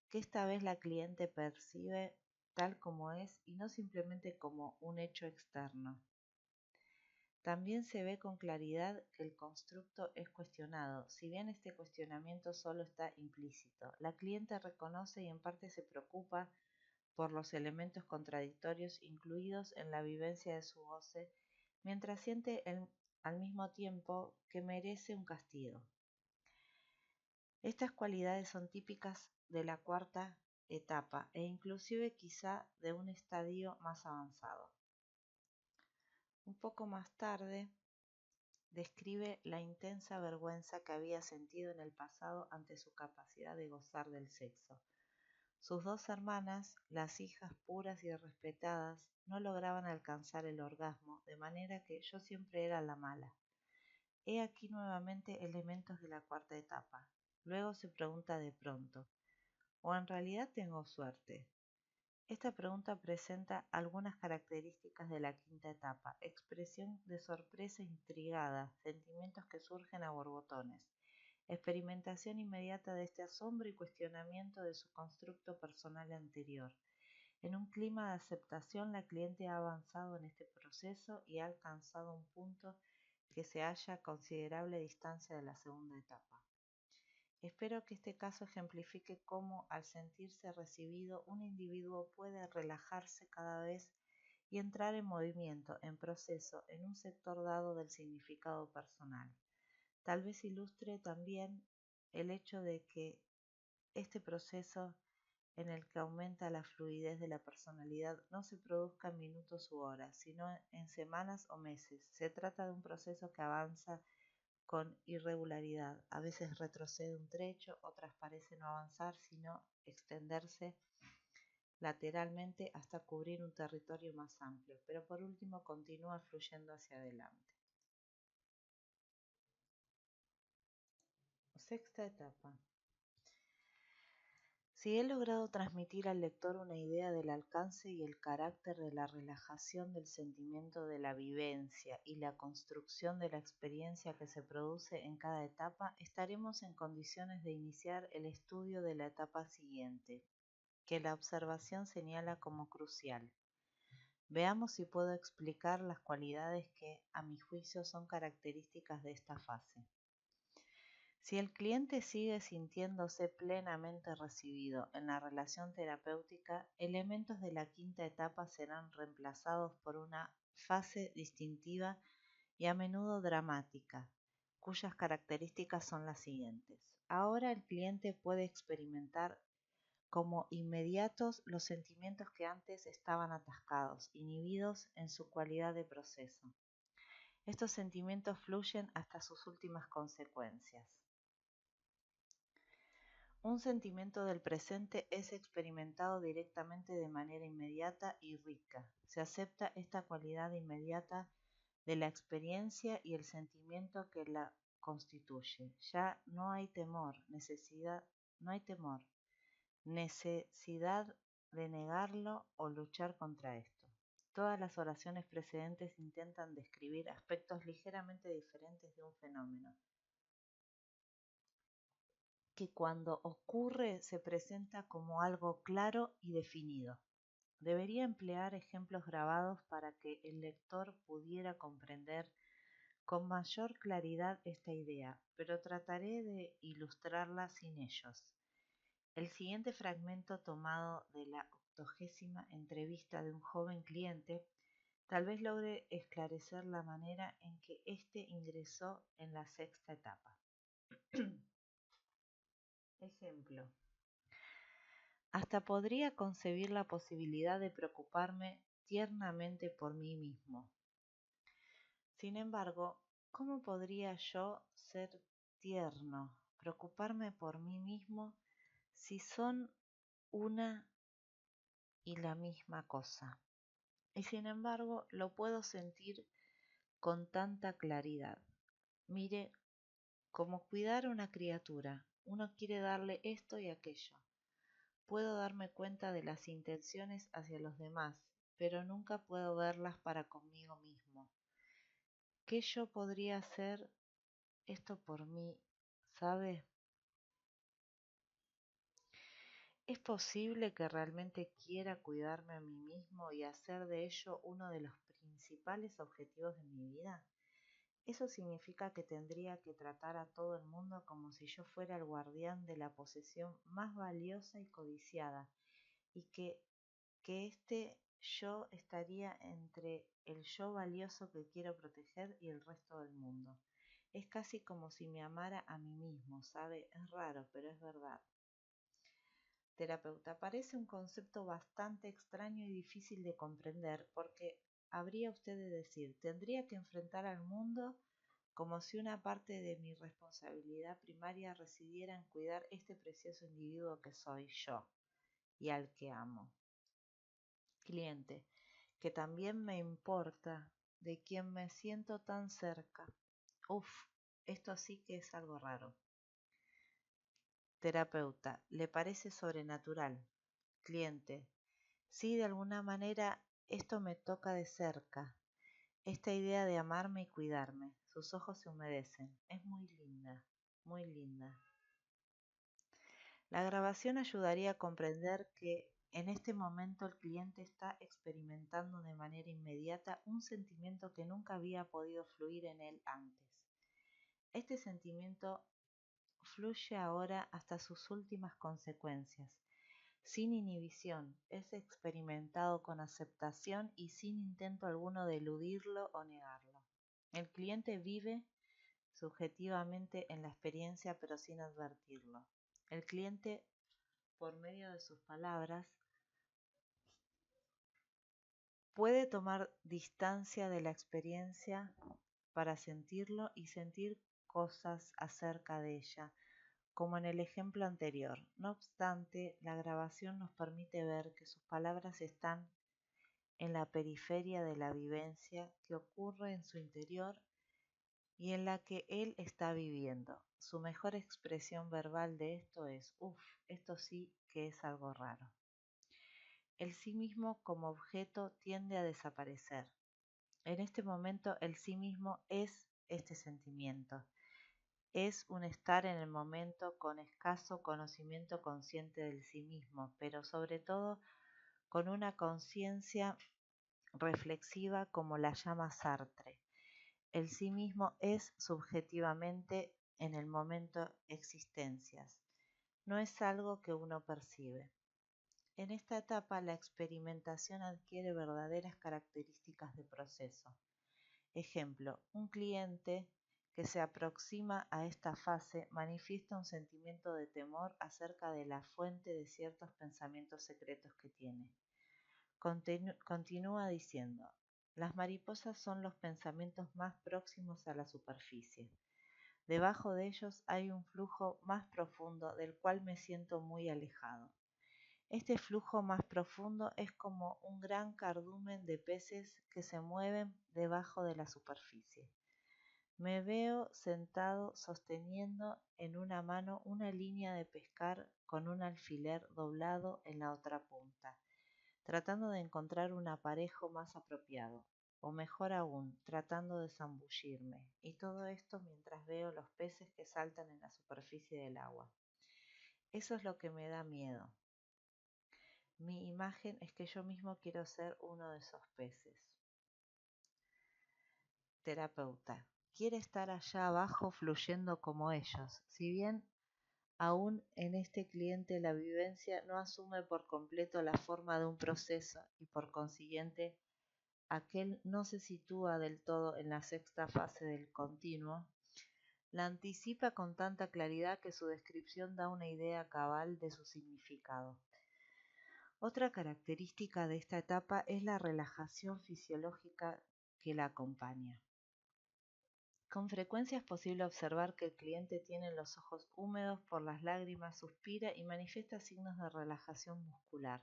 que esta vez la cliente percibe tal como es y no simplemente como un hecho externo. También se ve con claridad que el constructo es cuestionado, si bien este cuestionamiento solo está implícito. La cliente reconoce y en parte se preocupa por los elementos contradictorios incluidos en la vivencia de su goce, mientras siente al mismo tiempo que merece un castigo. Estas cualidades son típicas de la cuarta etapa e inclusive quizá de un estadio más avanzado. Un poco más tarde, describe la intensa vergüenza que había sentido en el pasado ante su capacidad de gozar del sexo. Sus dos hermanas, las hijas puras y respetadas, no lograban alcanzar el orgasmo, de manera que yo siempre era la mala. He aquí nuevamente elementos de la cuarta etapa. Luego se pregunta de pronto, ¿o en realidad tengo suerte? Esta pregunta presenta algunas características de la quinta etapa: expresión de sorpresa intrigada, sentimientos que surgen a borbotones, experimentación inmediata de este asombro y cuestionamiento de su constructo personal anterior. En un clima de aceptación, la cliente ha avanzado en este proceso y ha alcanzado un punto que se halla a considerable distancia de la segunda etapa. Espero que este caso ejemplifique cómo, al sentirse recibido, un individuo puede relajarse cada vez y entrar en movimiento, en proceso, en un sector dado del significado personal. Tal vez ilustre también el hecho de que este proceso en el que aumenta la fluidez de la personalidad no se produzca en minutos u horas, sino en semanas o meses. Se trata de un proceso que avanza con irregularidad. A veces retrocede un trecho, otras parece no avanzar, sino extenderse lateralmente hasta cubrir un territorio más amplio, pero por último continúa fluyendo hacia adelante. Sexta etapa. Si he logrado transmitir al lector una idea del alcance y el carácter de la relajación del sentimiento de la vivencia y la construcción de la experiencia que se produce en cada etapa, estaremos en condiciones de iniciar el estudio de la etapa siguiente, que la observación señala como crucial. Veamos si puedo explicar las cualidades que, a mi juicio, son características de esta fase. Si el cliente sigue sintiéndose plenamente recibido en la relación terapéutica, elementos de la quinta etapa serán reemplazados por una fase distintiva y a menudo dramática, cuyas características son las siguientes. Ahora el cliente puede experimentar como inmediatos los sentimientos que antes estaban atascados, inhibidos en su cualidad de proceso. Estos sentimientos fluyen hasta sus últimas consecuencias. Un sentimiento del presente es experimentado directamente de manera inmediata y rica. Se acepta esta cualidad inmediata de la experiencia y el sentimiento que la constituye. Ya no hay necesidad de negarlo o luchar contra esto. Todas las oraciones precedentes intentan describir aspectos ligeramente diferentes de un fenómeno, que cuando ocurre se presenta como algo claro y definido. Debería emplear ejemplos grabados para que el lector pudiera comprender con mayor claridad esta idea, pero trataré de ilustrarla sin ellos. El siguiente fragmento, tomado de la 80ª entrevista de un joven cliente, tal vez logre esclarecer la manera en que éste ingresó en la sexta etapa. Ejemplo: hasta podría concebir la posibilidad de preocuparme tiernamente por mí mismo. Sin embargo, ¿cómo podría yo ser tierno, preocuparme por mí mismo, si son una y la misma cosa? Y sin embargo, lo puedo sentir con tanta claridad. Mire, como cuidar a una criatura, uno quiere darle esto y aquello. Puedo darme cuenta de las intenciones hacia los demás, pero nunca puedo verlas para conmigo mismo. ¿Qué yo podría hacer esto por mí, sabe? ¿Es posible que realmente quiera cuidarme a mí mismo y hacer de ello uno de los principales objetivos de mi vida? Eso significa que tendría que tratar a todo el mundo como si yo fuera el guardián de la posesión más valiosa y codiciada, y que este yo estaría entre el yo valioso que quiero proteger y el resto del mundo. Es casi como si me amara a mí mismo, ¿sabe? Es raro, pero es verdad. Terapeuta, parece un concepto bastante extraño y difícil de comprender porque habría usted de decir, tendría que enfrentar al mundo como si una parte de mi responsabilidad primaria residiera en cuidar este precioso individuo que soy yo y al que amo. Cliente, que también me importa, de quien me siento tan cerca. Uf, esto sí que es algo raro. Terapeuta, ¿le parece sobrenatural? Cliente, sí, de alguna manera esto me toca de cerca. Esta idea de amarme y cuidarme. Sus ojos se humedecen. Es muy linda, muy linda. La grabación ayudaría a comprender que en este momento el cliente está experimentando de manera inmediata un sentimiento que nunca había podido fluir en él antes. Este sentimiento fluye ahora hasta sus últimas consecuencias, sin inhibición, es experimentado con aceptación y sin intento alguno de eludirlo o negarlo. El cliente vive subjetivamente en la experiencia pero sin advertirlo. El cliente, por medio de sus palabras, puede tomar distancia de la experiencia para sentirlo y sentir cosas acerca de ella, como en el ejemplo anterior. No obstante, la grabación nos permite ver que sus palabras están en la periferia de la vivencia que ocurre en su interior y en la que él está viviendo. Su mejor expresión verbal de esto es, esto sí que es algo raro. El sí mismo como objeto tiende a desaparecer. En este momento el sí mismo es este sentimiento. Es un estar en el momento con escaso conocimiento consciente del sí mismo, pero sobre todo con una conciencia reflexiva como la llama Sartre. El sí mismo es subjetivamente en el momento existencias, no es algo que uno percibe. En esta etapa la experimentación adquiere verdaderas características de proceso. Ejemplo, un cliente que se aproxima a esta fase manifiesta un sentimiento de temor acerca de la fuente de ciertos pensamientos secretos que tiene. Continúa diciendo, las mariposas son los pensamientos más próximos a la superficie. Debajo de ellos hay un flujo más profundo del cual me siento muy alejado. Este flujo más profundo es como un gran cardumen de peces que se mueven debajo de la superficie. Me veo sentado sosteniendo en una mano una línea de pescar con un alfiler doblado en la otra punta, tratando de encontrar un aparejo más apropiado, o mejor aún, tratando de zambullirme, y todo esto mientras veo los peces que saltan en la superficie del agua. Eso es lo que me da miedo. Mi imagen es que yo mismo quiero ser uno de esos peces. Terapeuta, quiere estar allá abajo fluyendo como ellos, si bien aún en este cliente la vivencia no asume por completo la forma de un proceso y por consiguiente aquel no se sitúa del todo en la sexta fase del continuo, la anticipa con tanta claridad que su descripción da una idea cabal de su significado. Otra característica de esta etapa es la relajación fisiológica que la acompaña. Con frecuencia es posible observar que el cliente tiene los ojos húmedos por las lágrimas, suspira y manifiesta signos de relajación muscular.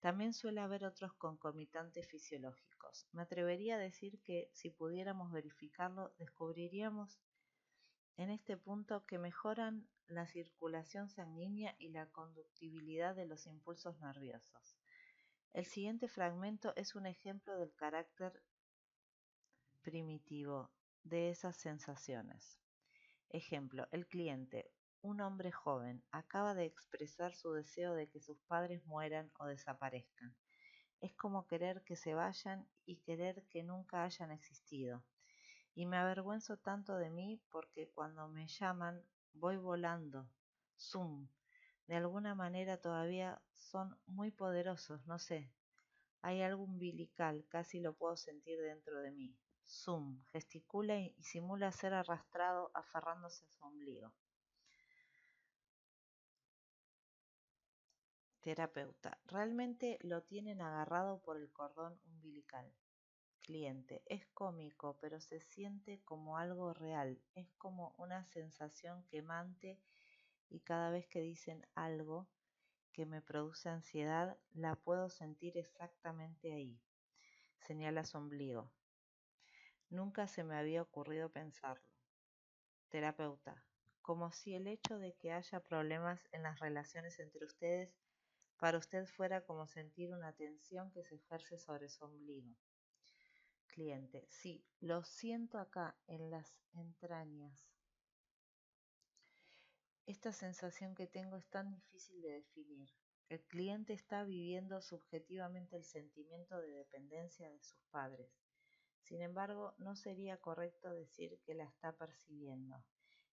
También suele haber otros concomitantes fisiológicos. Me atrevería a decir que, si pudiéramos verificarlo, descubriríamos en este punto que mejoran la circulación sanguínea y la conductibilidad de los impulsos nerviosos. El siguiente fragmento es un ejemplo del carácter primitivo de esas sensaciones. Ejemplo, el cliente, un hombre joven, acaba de expresar su deseo de que sus padres mueran o desaparezcan. Es como querer que se vayan y querer que nunca hayan existido. Y me avergüenzo tanto de mí porque cuando me llaman voy volando. Zoom. De alguna manera todavía son muy poderosos, no sé. Hay algo umbilical, casi lo puedo sentir dentro de mí. Zoom. Gesticula y simula ser arrastrado aferrándose a su ombligo. Terapeuta. Realmente lo tienen agarrado por el cordón umbilical. Cliente. Es cómico, pero se siente como algo real. Es como una sensación quemante y cada vez que dicen algo que me produce ansiedad, la puedo sentir exactamente ahí. Señala su ombligo. Nunca se me había ocurrido pensarlo. Terapeuta. Como si el hecho de que haya problemas en las relaciones entre ustedes para usted fuera como sentir una tensión que se ejerce sobre su ombligo. Cliente. Sí, lo siento acá, en las entrañas. Esta sensación que tengo es tan difícil de definir. El cliente está viviendo subjetivamente el sentimiento de dependencia de sus padres. Sin embargo, no sería correcto decir que la está percibiendo.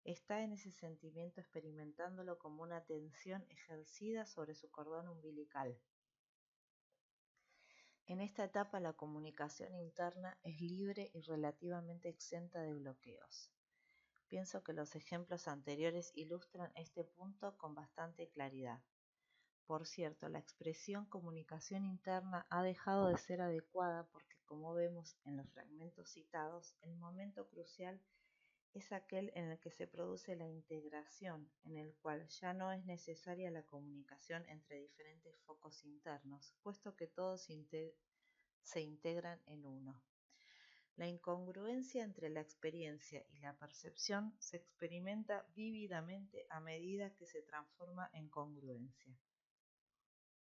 Está en ese sentimiento experimentándolo como una tensión ejercida sobre su cordón umbilical. En esta etapa la comunicación interna es libre y relativamente exenta de bloqueos. Pienso que los ejemplos anteriores ilustran este punto con bastante claridad. Por cierto, la expresión comunicación interna ha dejado de ser adecuada porque, como vemos en los fragmentos citados, el momento crucial es aquel en el que se produce la integración, en el cual ya no es necesaria la comunicación entre diferentes focos internos, puesto que todos se integran en uno. La incongruencia entre la experiencia y la percepción se experimenta vívidamente a medida que se transforma en congruencia.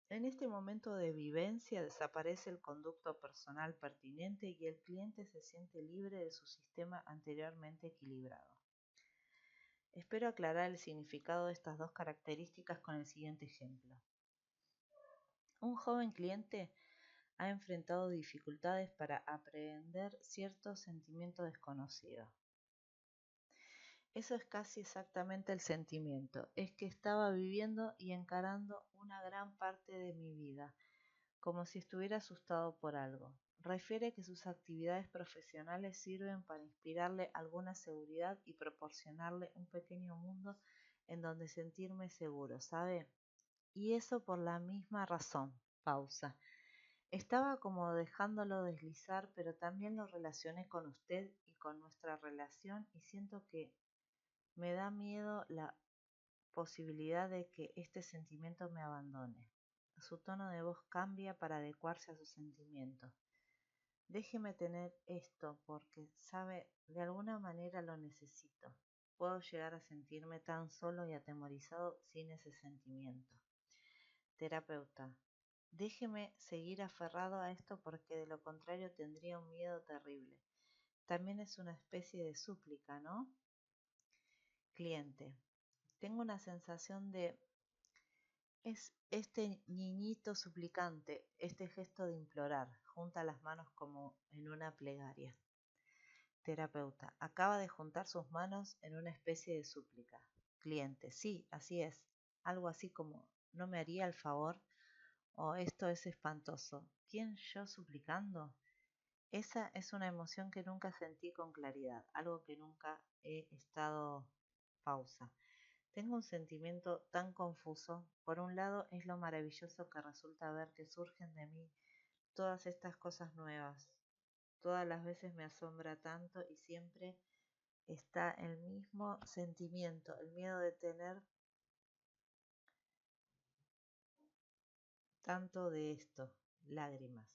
En este momento de vivencia desaparece el conducto personal pertinente y el cliente se siente libre de su sistema anteriormente equilibrado. Espero aclarar el significado de estas dos características con el siguiente ejemplo. Un joven cliente ha enfrentado dificultades para aprehender cierto sentimiento desconocido. Eso es casi exactamente el sentimiento, es que estaba viviendo y encarando una gran parte de mi vida, como si estuviera asustado por algo. Refiere que sus actividades profesionales sirven para inspirarle alguna seguridad y proporcionarle un pequeño mundo en donde sentirme seguro, ¿sabe? Y eso por la misma razón. Pausa. Estaba como dejándolo deslizar, pero también lo relacioné con usted y con nuestra relación y siento que me da miedo la posibilidad de que este sentimiento me abandone. Su tono de voz cambia para adecuarse a su sentimiento. Déjeme tener esto porque, sabe, de alguna manera lo necesito. Puedo llegar a sentirme tan solo y atemorizado sin ese sentimiento. Terapeuta. Déjeme seguir aferrado a esto porque de lo contrario tendría un miedo terrible. También es una especie de súplica, ¿no? Cliente. Tengo una sensación de... Es este niñito suplicante, este gesto de implorar, junta las manos como en una plegaria. Terapeuta. Acaba de juntar sus manos en una especie de súplica. Cliente. Sí, así es. Algo así como, ¿no me haría el favor? O esto es espantoso. ¿Quién yo suplicando? Esa es una emoción que nunca sentí con claridad, algo que nunca he estado... Pausa. Tengo un sentimiento tan confuso. Por un lado es lo maravilloso que resulta ver que surgen de mí todas estas cosas nuevas. Todas las veces me asombra tanto y siempre está el mismo sentimiento, el miedo de tener tanto de esto, lágrimas.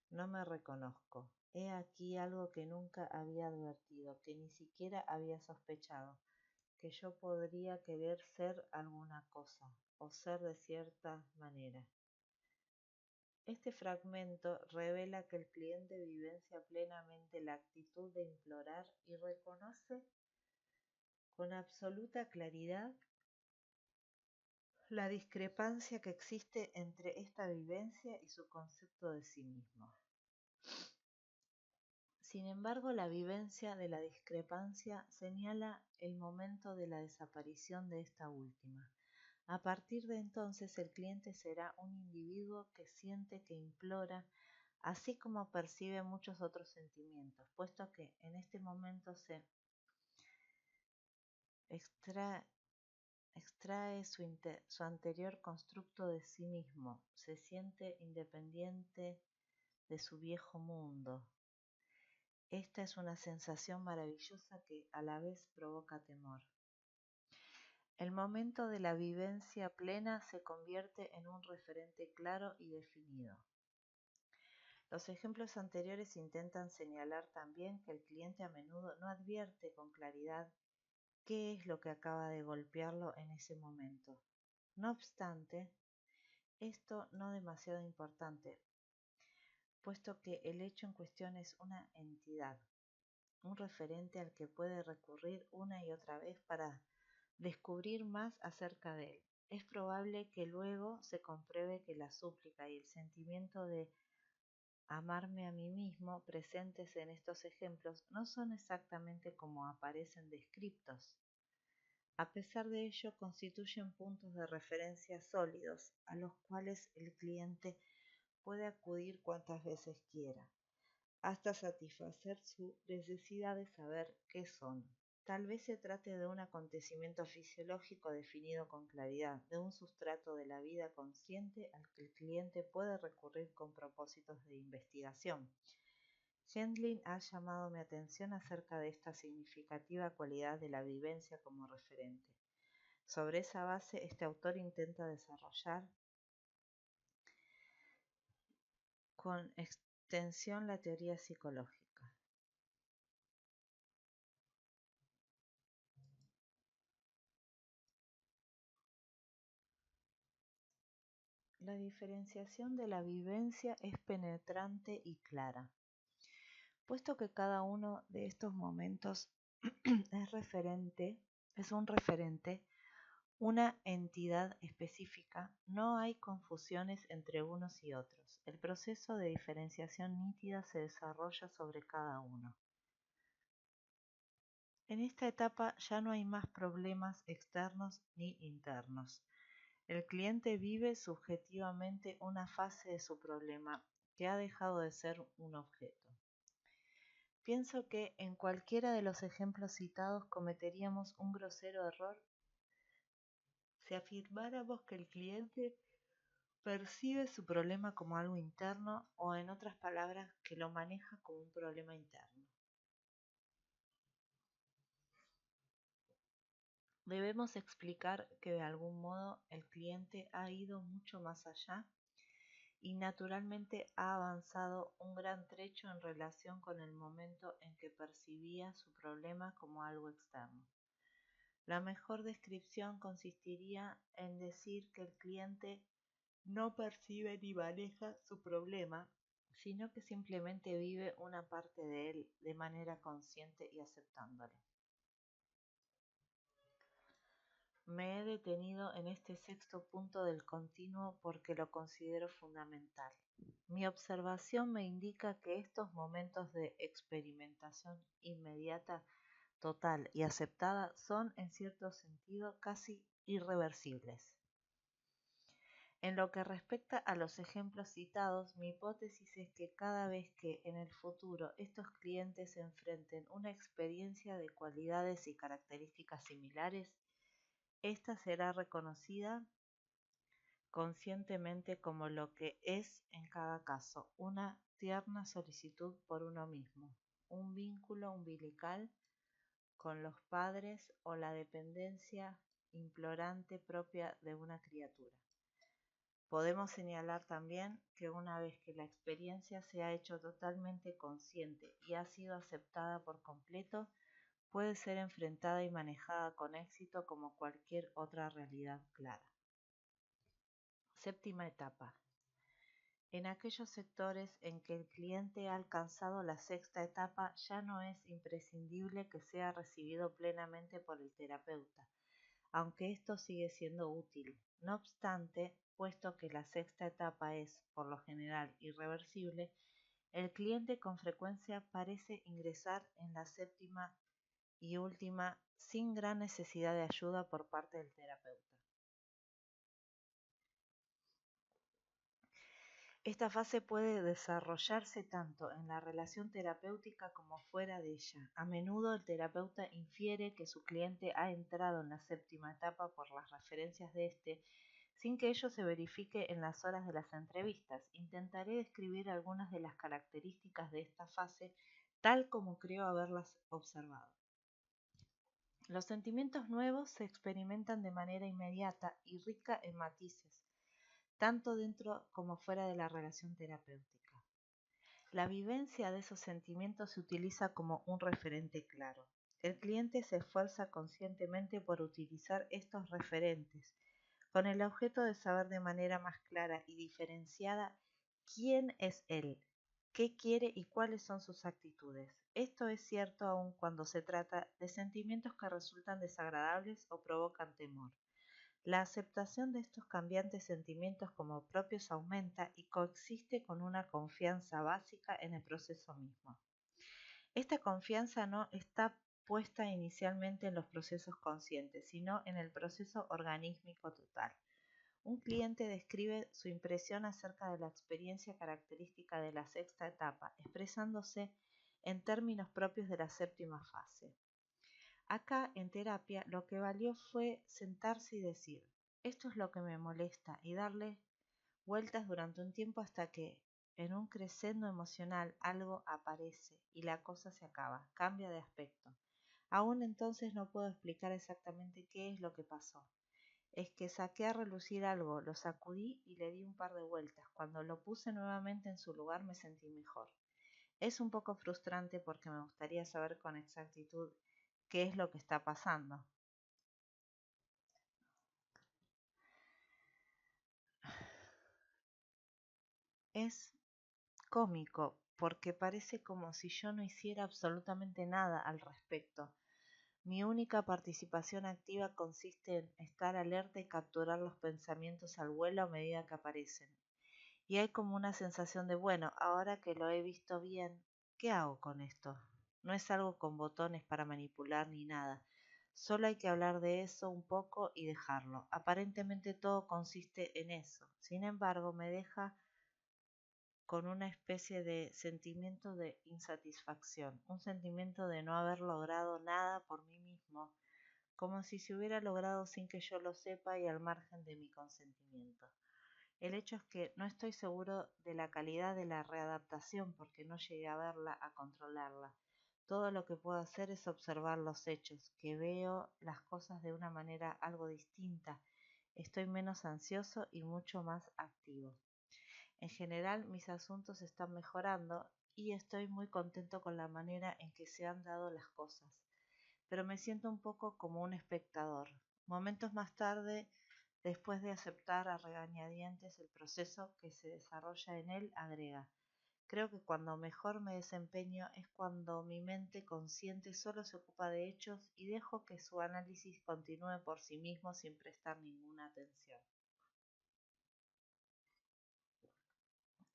No me reconozco. He aquí algo que nunca había advertido, que ni siquiera había sospechado, que yo podría querer ser alguna cosa o ser de cierta manera. Este fragmento revela que el cliente vivencia plenamente la actitud de implorar y reconoce con absoluta claridad la discrepancia que existe entre esta vivencia y su concepto de sí mismo. Sin embargo, la vivencia de la discrepancia señala el momento de la desaparición de esta última. A partir de entonces, el cliente será un individuo que siente, que implora, así como percibe muchos otros sentimientos, puesto que en este momento se extrae su anterior constructo de sí mismo, se siente independiente de su viejo mundo. Esta es una sensación maravillosa que a la vez provoca temor. El momento de la vivencia plena se convierte en un referente claro y definido. Los ejemplos anteriores intentan señalar también que el cliente a menudo no advierte con claridad qué es lo que acaba de golpearlo en ese momento. No obstante, esto no demasiado importante, puesto que el hecho en cuestión es una entidad, un referente al que puede recurrir una y otra vez para descubrir más acerca de él. Es probable que luego se compruebe que la súplica y el sentimiento de amarme a mí mismo presentes en estos ejemplos no son exactamente como aparecen descriptos. A pesar de ello, constituyen puntos de referencia sólidos a los cuales el cliente puede acudir cuantas veces quiera, hasta satisfacer su necesidad de saber qué son. Tal vez se trate de un acontecimiento fisiológico definido con claridad, de un sustrato de la vida consciente al que el cliente puede recurrir con propósitos de investigación. Gendlin ha llamado mi atención acerca de esta significativa cualidad de la vivencia como referente. Sobre esa base, este autor intenta desarrollar con extensión la teoría psicológica. La diferenciación de la vivencia es penetrante y clara, puesto que cada uno de estos momentos es un referente, una entidad específica, no hay confusiones entre unos y otros. El proceso de diferenciación nítida se desarrolla sobre cada uno. En esta etapa ya no hay más problemas externos ni internos. El cliente vive subjetivamente una fase de su problema que ha dejado de ser un objeto. Pienso que en cualquiera de los ejemplos citados cometeríamos un grosero error si afirmáramos que el cliente percibe su problema como algo interno o, en otras palabras, que lo maneja como un problema interno. Debemos explicar que de algún modo el cliente ha ido mucho más allá y naturalmente ha avanzado un gran trecho en relación con el momento en que percibía su problema como algo externo. La mejor descripción consistiría en decir que el cliente no percibe ni maneja su problema, sino que simplemente vive una parte de él de manera consciente y aceptándolo. Me he detenido en este sexto punto del continuo porque lo considero fundamental. Mi observación me indica que estos momentos de experimentación inmediata, total y aceptada son, en cierto sentido, casi irreversibles. En lo que respecta a los ejemplos citados, mi hipótesis es que cada vez que en el futuro estos clientes enfrenten una experiencia de cualidades y características similares, esta será reconocida conscientemente como lo que es en cada caso, una tierna solicitud por uno mismo, un vínculo umbilical con los padres o la dependencia implorante propia de una criatura. Podemos señalar también que una vez que la experiencia se ha hecho totalmente consciente y ha sido aceptada por completo, puede ser enfrentada y manejada con éxito como cualquier otra realidad clara. Séptima etapa. En aquellos sectores en que el cliente ha alcanzado la sexta etapa, ya no es imprescindible que sea recibido plenamente por el terapeuta, aunque esto sigue siendo útil. No obstante, puesto que la sexta etapa es, por lo general, irreversible, el cliente con frecuencia parece ingresar en la séptima y última sin gran necesidad de ayuda por parte del terapeuta. Esta fase puede desarrollarse tanto en la relación terapéutica como fuera de ella. A menudo el terapeuta infiere que su cliente ha entrado en la séptima etapa por las referencias de este, sin que ello se verifique en las horas de las entrevistas. Intentaré describir algunas de las características de esta fase tal como creo haberlas observado. Los sentimientos nuevos se experimentan de manera inmediata y rica en matices, tanto dentro como fuera de la relación terapéutica. La vivencia de esos sentimientos se utiliza como un referente claro. El cliente se esfuerza conscientemente por utilizar estos referentes, con el objeto de saber de manera más clara y diferenciada quién es él, qué quiere y cuáles son sus actitudes. Esto es cierto aun cuando se trata de sentimientos que resultan desagradables o provocan temor. La aceptación de estos cambiantes sentimientos como propios aumenta y coexiste con una confianza básica en el proceso mismo. Esta confianza no está puesta inicialmente en los procesos conscientes, sino en el proceso organísmico total. Un cliente describe su impresión acerca de la experiencia característica de la sexta etapa, expresándose en términos propios de la séptima fase. Acá, en terapia, lo que valió fue sentarse y decir, esto es lo que me molesta, y darle vueltas durante un tiempo hasta que, en un crescendo emocional, algo aparece y la cosa se acaba, cambia de aspecto. Aún entonces no puedo explicar exactamente qué es lo que pasó. Es que saqué a relucir algo, lo sacudí y le di un par de vueltas. Cuando lo puse nuevamente en su lugar me sentí mejor. Es un poco frustrante porque me gustaría saber con exactitud qué es lo que está pasando. Es cómico porque parece como si yo no hiciera absolutamente nada al respecto. Mi única participación activa consiste en estar alerta y capturar los pensamientos al vuelo a medida que aparecen. Y hay como una sensación de, bueno, ahora que lo he visto bien, ¿qué hago con esto? No es algo con botones para manipular ni nada. Solo hay que hablar de eso un poco y dejarlo. Aparentemente todo consiste en eso. Sin embargo, me deja con una especie de sentimiento de insatisfacción, un sentimiento de no haber logrado nada por mí mismo, como si se hubiera logrado sin que yo lo sepa y al margen de mi consentimiento. El hecho es que no estoy seguro de la calidad de la readaptación porque no llegué a verla, a controlarla. Todo lo que puedo hacer es observar los hechos, que veo las cosas de una manera algo distinta. Estoy menos ansioso y mucho más activo. En general, mis asuntos están mejorando y estoy muy contento con la manera en que se han dado las cosas, pero me siento un poco como un espectador. Momentos más tarde, después de aceptar a regañadientes el proceso que se desarrolla en él, agrega, creo que cuando mejor me desempeño es cuando mi mente consciente solo se ocupa de hechos y dejo que su análisis continúe por sí mismo sin prestar ninguna atención.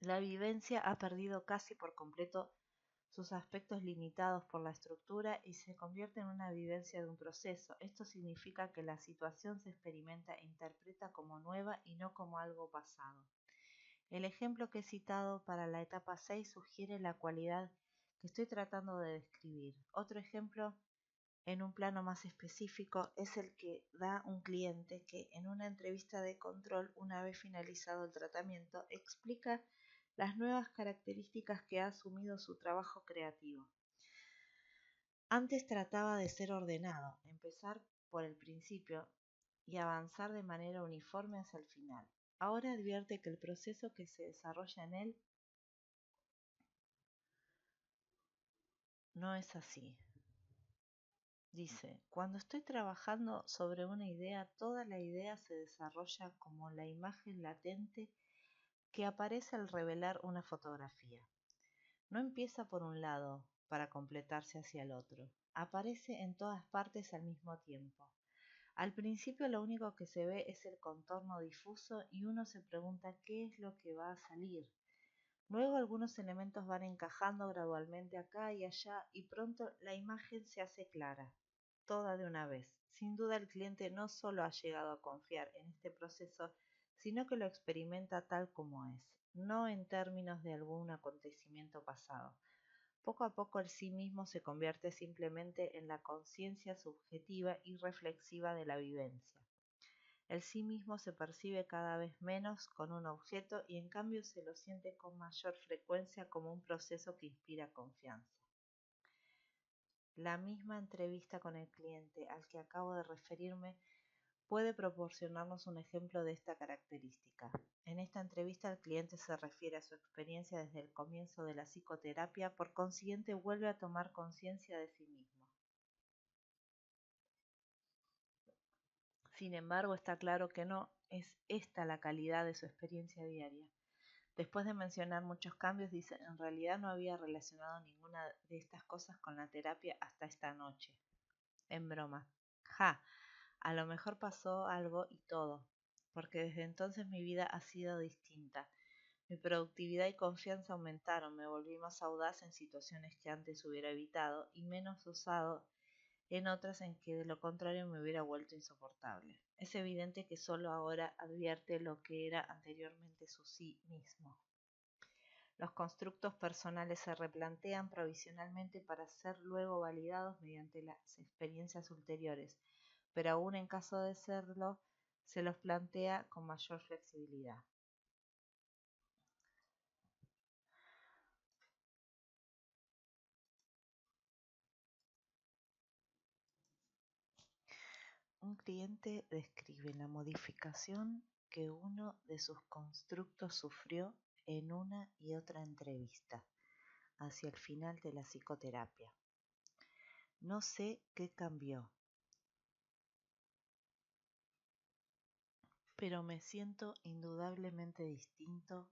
La vivencia ha perdido casi por completo sus aspectos limitados por la estructura y se convierte en una vivencia de un proceso. Esto significa que la situación se experimenta e interpreta como nueva y no como algo pasado. El ejemplo que he citado para la etapa 6 sugiere la cualidad que estoy tratando de describir. Otro ejemplo, en un plano más específico, es el que da un cliente que en una entrevista de control, una vez finalizado el tratamiento, explica las nuevas características que ha asumido su trabajo creativo. Antes trataba de ser ordenado, empezar por el principio y avanzar de manera uniforme hacia el final. Ahora advierte que el proceso que se desarrolla en él no es así. Dice, cuando estoy trabajando sobre una idea, toda la idea se desarrolla como la imagen latente que aparece al revelar una fotografía. No empieza por un lado para completarse hacia el otro, aparece en todas partes al mismo tiempo. Al principio lo único que se ve es el contorno difuso y uno se pregunta qué es lo que va a salir. Luego algunos elementos van encajando gradualmente acá y allá y pronto la imagen se hace clara, toda de una vez. Sin duda el cliente no solo ha llegado a confiar en este proceso, sino que lo experimenta tal como es, no en términos de algún acontecimiento pasado. Poco a poco el sí mismo se convierte simplemente en la conciencia subjetiva y reflexiva de la vivencia. El sí mismo se percibe cada vez menos con un objeto y en cambio se lo siente con mayor frecuencia como un proceso que inspira confianza. La misma entrevista con el cliente al que acabo de referirme puede proporcionarnos un ejemplo de esta característica. En esta entrevista el cliente se refiere a su experiencia desde el comienzo de la psicoterapia, por consiguiente vuelve a tomar conciencia de sí mismo. Sin embargo, está claro que no es esta la calidad de su experiencia diaria. Después de mencionar muchos cambios, dice, en realidad no había relacionado ninguna de estas cosas con la terapia hasta esta noche. En broma. Ja, a lo mejor pasó algo y todo, porque desde entonces mi vida ha sido distinta. Mi productividad y confianza aumentaron, me volví más audaz en situaciones que antes hubiera evitado y menos usado en otras en que de lo contrario me hubiera vuelto insoportable. Es evidente que solo ahora advierte lo que era anteriormente su sí mismo. Los constructos personales se replantean provisionalmente para ser luego validados mediante las experiencias ulteriores, pero aún en caso de serlo, se los plantea con mayor flexibilidad. Un cliente describe la modificación que uno de sus constructos sufrió en una y otra entrevista, hacia el final de la psicoterapia. No sé qué cambió, pero me siento indudablemente distinto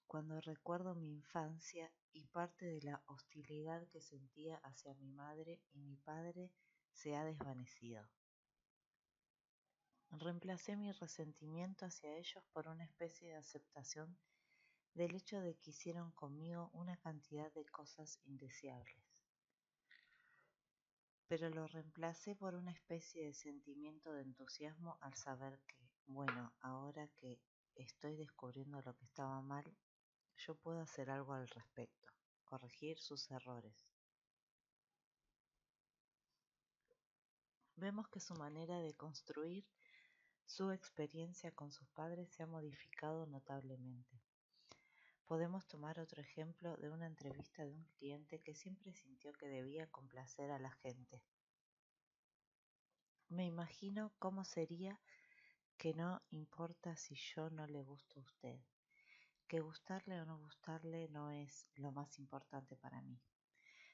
cuando recuerdo mi infancia y parte de la hostilidad que sentía hacia mi madre y mi padre se ha desvanecido. Reemplacé mi resentimiento hacia ellos por una especie de aceptación del hecho de que hicieron conmigo una cantidad de cosas indeseables. Pero lo reemplacé por una especie de sentimiento de entusiasmo al saber que, bueno, ahora que estoy descubriendo lo que estaba mal, yo puedo hacer algo al respecto, corregir sus errores. Vemos que su manera de construir su experiencia con sus padres se ha modificado notablemente. Podemos tomar otro ejemplo de una entrevista de un cliente que siempre sintió que debía complacer a la gente. Me imagino cómo sería que no importa si yo no le gusto a usted, que gustarle o no gustarle no es lo más importante para mí.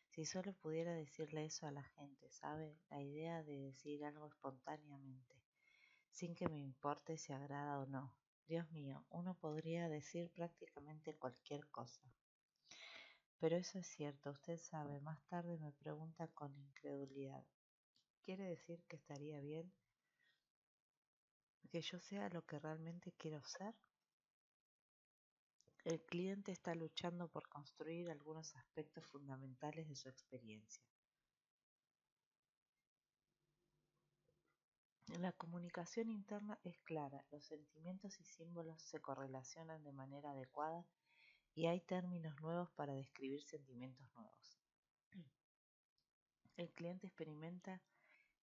Si solo pudiera decirle eso a la gente, ¿sabe? La idea de decir algo espontáneamente, sin que me importe si agrada o no. Dios mío, uno podría decir prácticamente cualquier cosa. Pero eso es cierto, usted sabe, más tarde me pregunta con incredulidad. ¿Quiere decir que estaría bien que yo sea lo que realmente quiero ser? El cliente está luchando por construir algunos aspectos fundamentales de su experiencia. La comunicación interna es clara, los sentimientos y símbolos se correlacionan de manera adecuada y hay términos nuevos para describir sentimientos nuevos. El cliente experimenta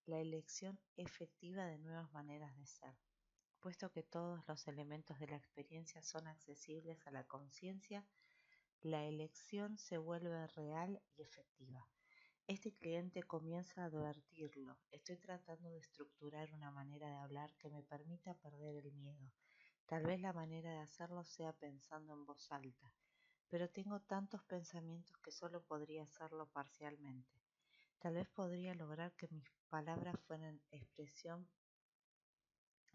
la elección efectiva de nuevas maneras de ser. Puesto que todos los elementos de la experiencia son accesibles a la conciencia, la elección se vuelve real y efectiva. Este cliente comienza a advertirlo. Estoy tratando de estructurar una manera de hablar que me permita perder el miedo. Tal vez la manera de hacerlo sea pensando en voz alta, pero tengo tantos pensamientos que solo podría hacerlo parcialmente. Tal vez podría lograr que mis palabras fueran expresión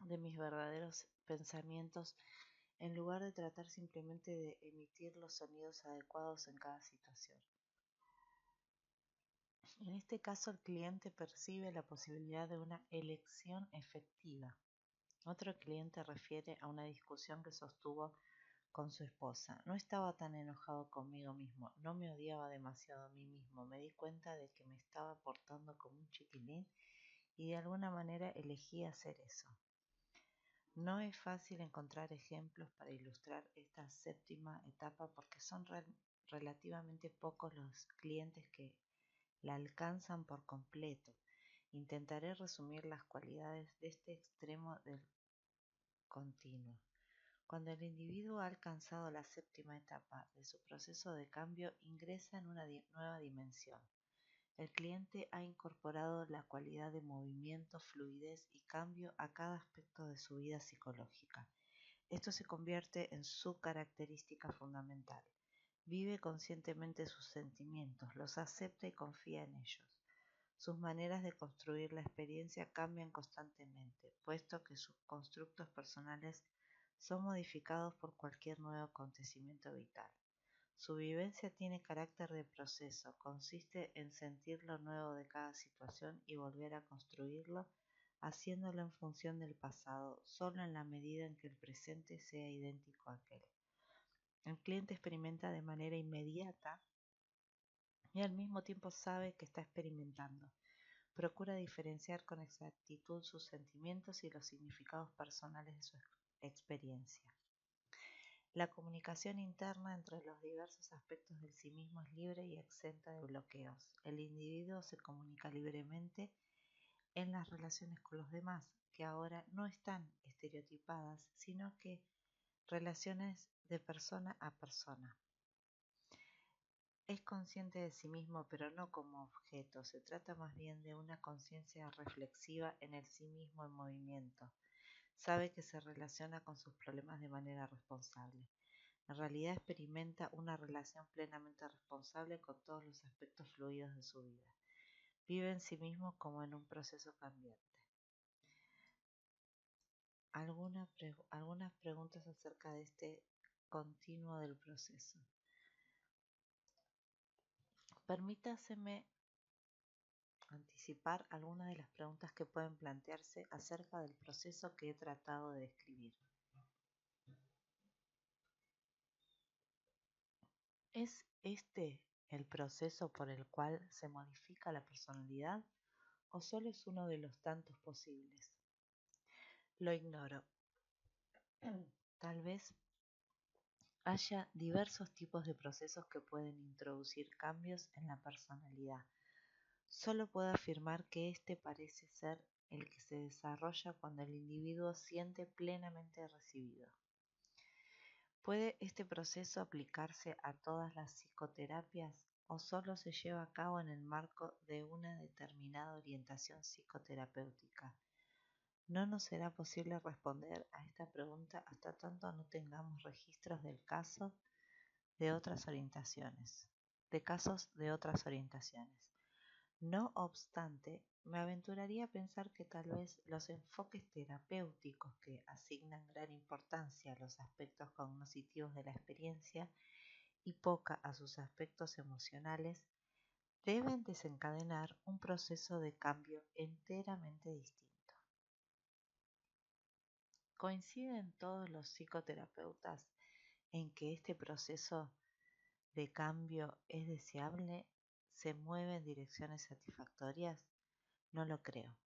de mis verdaderos pensamientos en lugar de tratar simplemente de emitir los sonidos adecuados en cada situación. En este caso, el cliente percibe la posibilidad de una elección efectiva. Otro cliente refiere a una discusión que sostuvo con su esposa. No estaba tan enojado conmigo mismo, no me odiaba demasiado a mí mismo, me di cuenta de que me estaba portando como un chiquilín y de alguna manera elegí hacer eso. No es fácil encontrar ejemplos para ilustrar esta séptima etapa porque son relativamente pocos los clientes que la alcanzan por completo. Intentaré resumir las cualidades de este extremo del continuo. Cuando el individuo ha alcanzado la séptima etapa de su proceso de cambio, ingresa en una nueva dimensión. El cliente ha incorporado la cualidad de movimiento, fluidez y cambio a cada aspecto de su vida psicológica. Esto se convierte en su característica fundamental. Vive conscientemente sus sentimientos, los acepta y confía en ellos. Sus maneras de construir la experiencia cambian constantemente, puesto que sus constructos personales son modificados por cualquier nuevo acontecimiento vital. Su vivencia tiene carácter de proceso, consiste en sentir lo nuevo de cada situación y volver a construirlo, haciéndolo en función del pasado, solo en la medida en que el presente sea idéntico a aquel. El cliente experimenta de manera inmediata y al mismo tiempo sabe que está experimentando. Procura diferenciar con exactitud sus sentimientos y los significados personales de su experiencia. La comunicación interna entre los diversos aspectos del sí mismo es libre y exenta de bloqueos. El individuo se comunica libremente en las relaciones con los demás, que ahora no están estereotipadas, sino que relaciones de persona a persona. Es consciente de sí mismo, pero no como objeto. Se trata más bien de una conciencia reflexiva en el sí mismo en movimiento. Sabe que se relaciona con sus problemas de manera responsable. En realidad experimenta una relación plenamente responsable con todos los aspectos fluidos de su vida. Vive en sí mismo como en un proceso cambiante. Algunas preguntas acerca de este continuo del proceso. Permítaseme anticipar algunas de las preguntas que pueden plantearse acerca del proceso que he tratado de describir. ¿Es este el proceso por el cual se modifica la personalidad o solo es uno de los tantos posibles? Lo ignoro. Tal vez haya diversos tipos de procesos que pueden introducir cambios en la personalidad. Solo puedo afirmar que este parece ser el que se desarrolla cuando el individuo siente plenamente recibido. ¿Puede este proceso aplicarse a todas las psicoterapias o solo se lleva a cabo en el marco de una determinada orientación psicoterapéutica? No nos será posible responder a esta pregunta hasta tanto no tengamos registros de casos de otras orientaciones. No obstante, me aventuraría a pensar que tal vez los enfoques terapéuticos que asignan gran importancia a los aspectos cognitivos de la experiencia y poca a sus aspectos emocionales deben desencadenar un proceso de cambio enteramente distinto. ¿Coinciden todos los psicoterapeutas en que este proceso de cambio es deseable? ¿Se mueve en direcciones satisfactorias? No lo creo.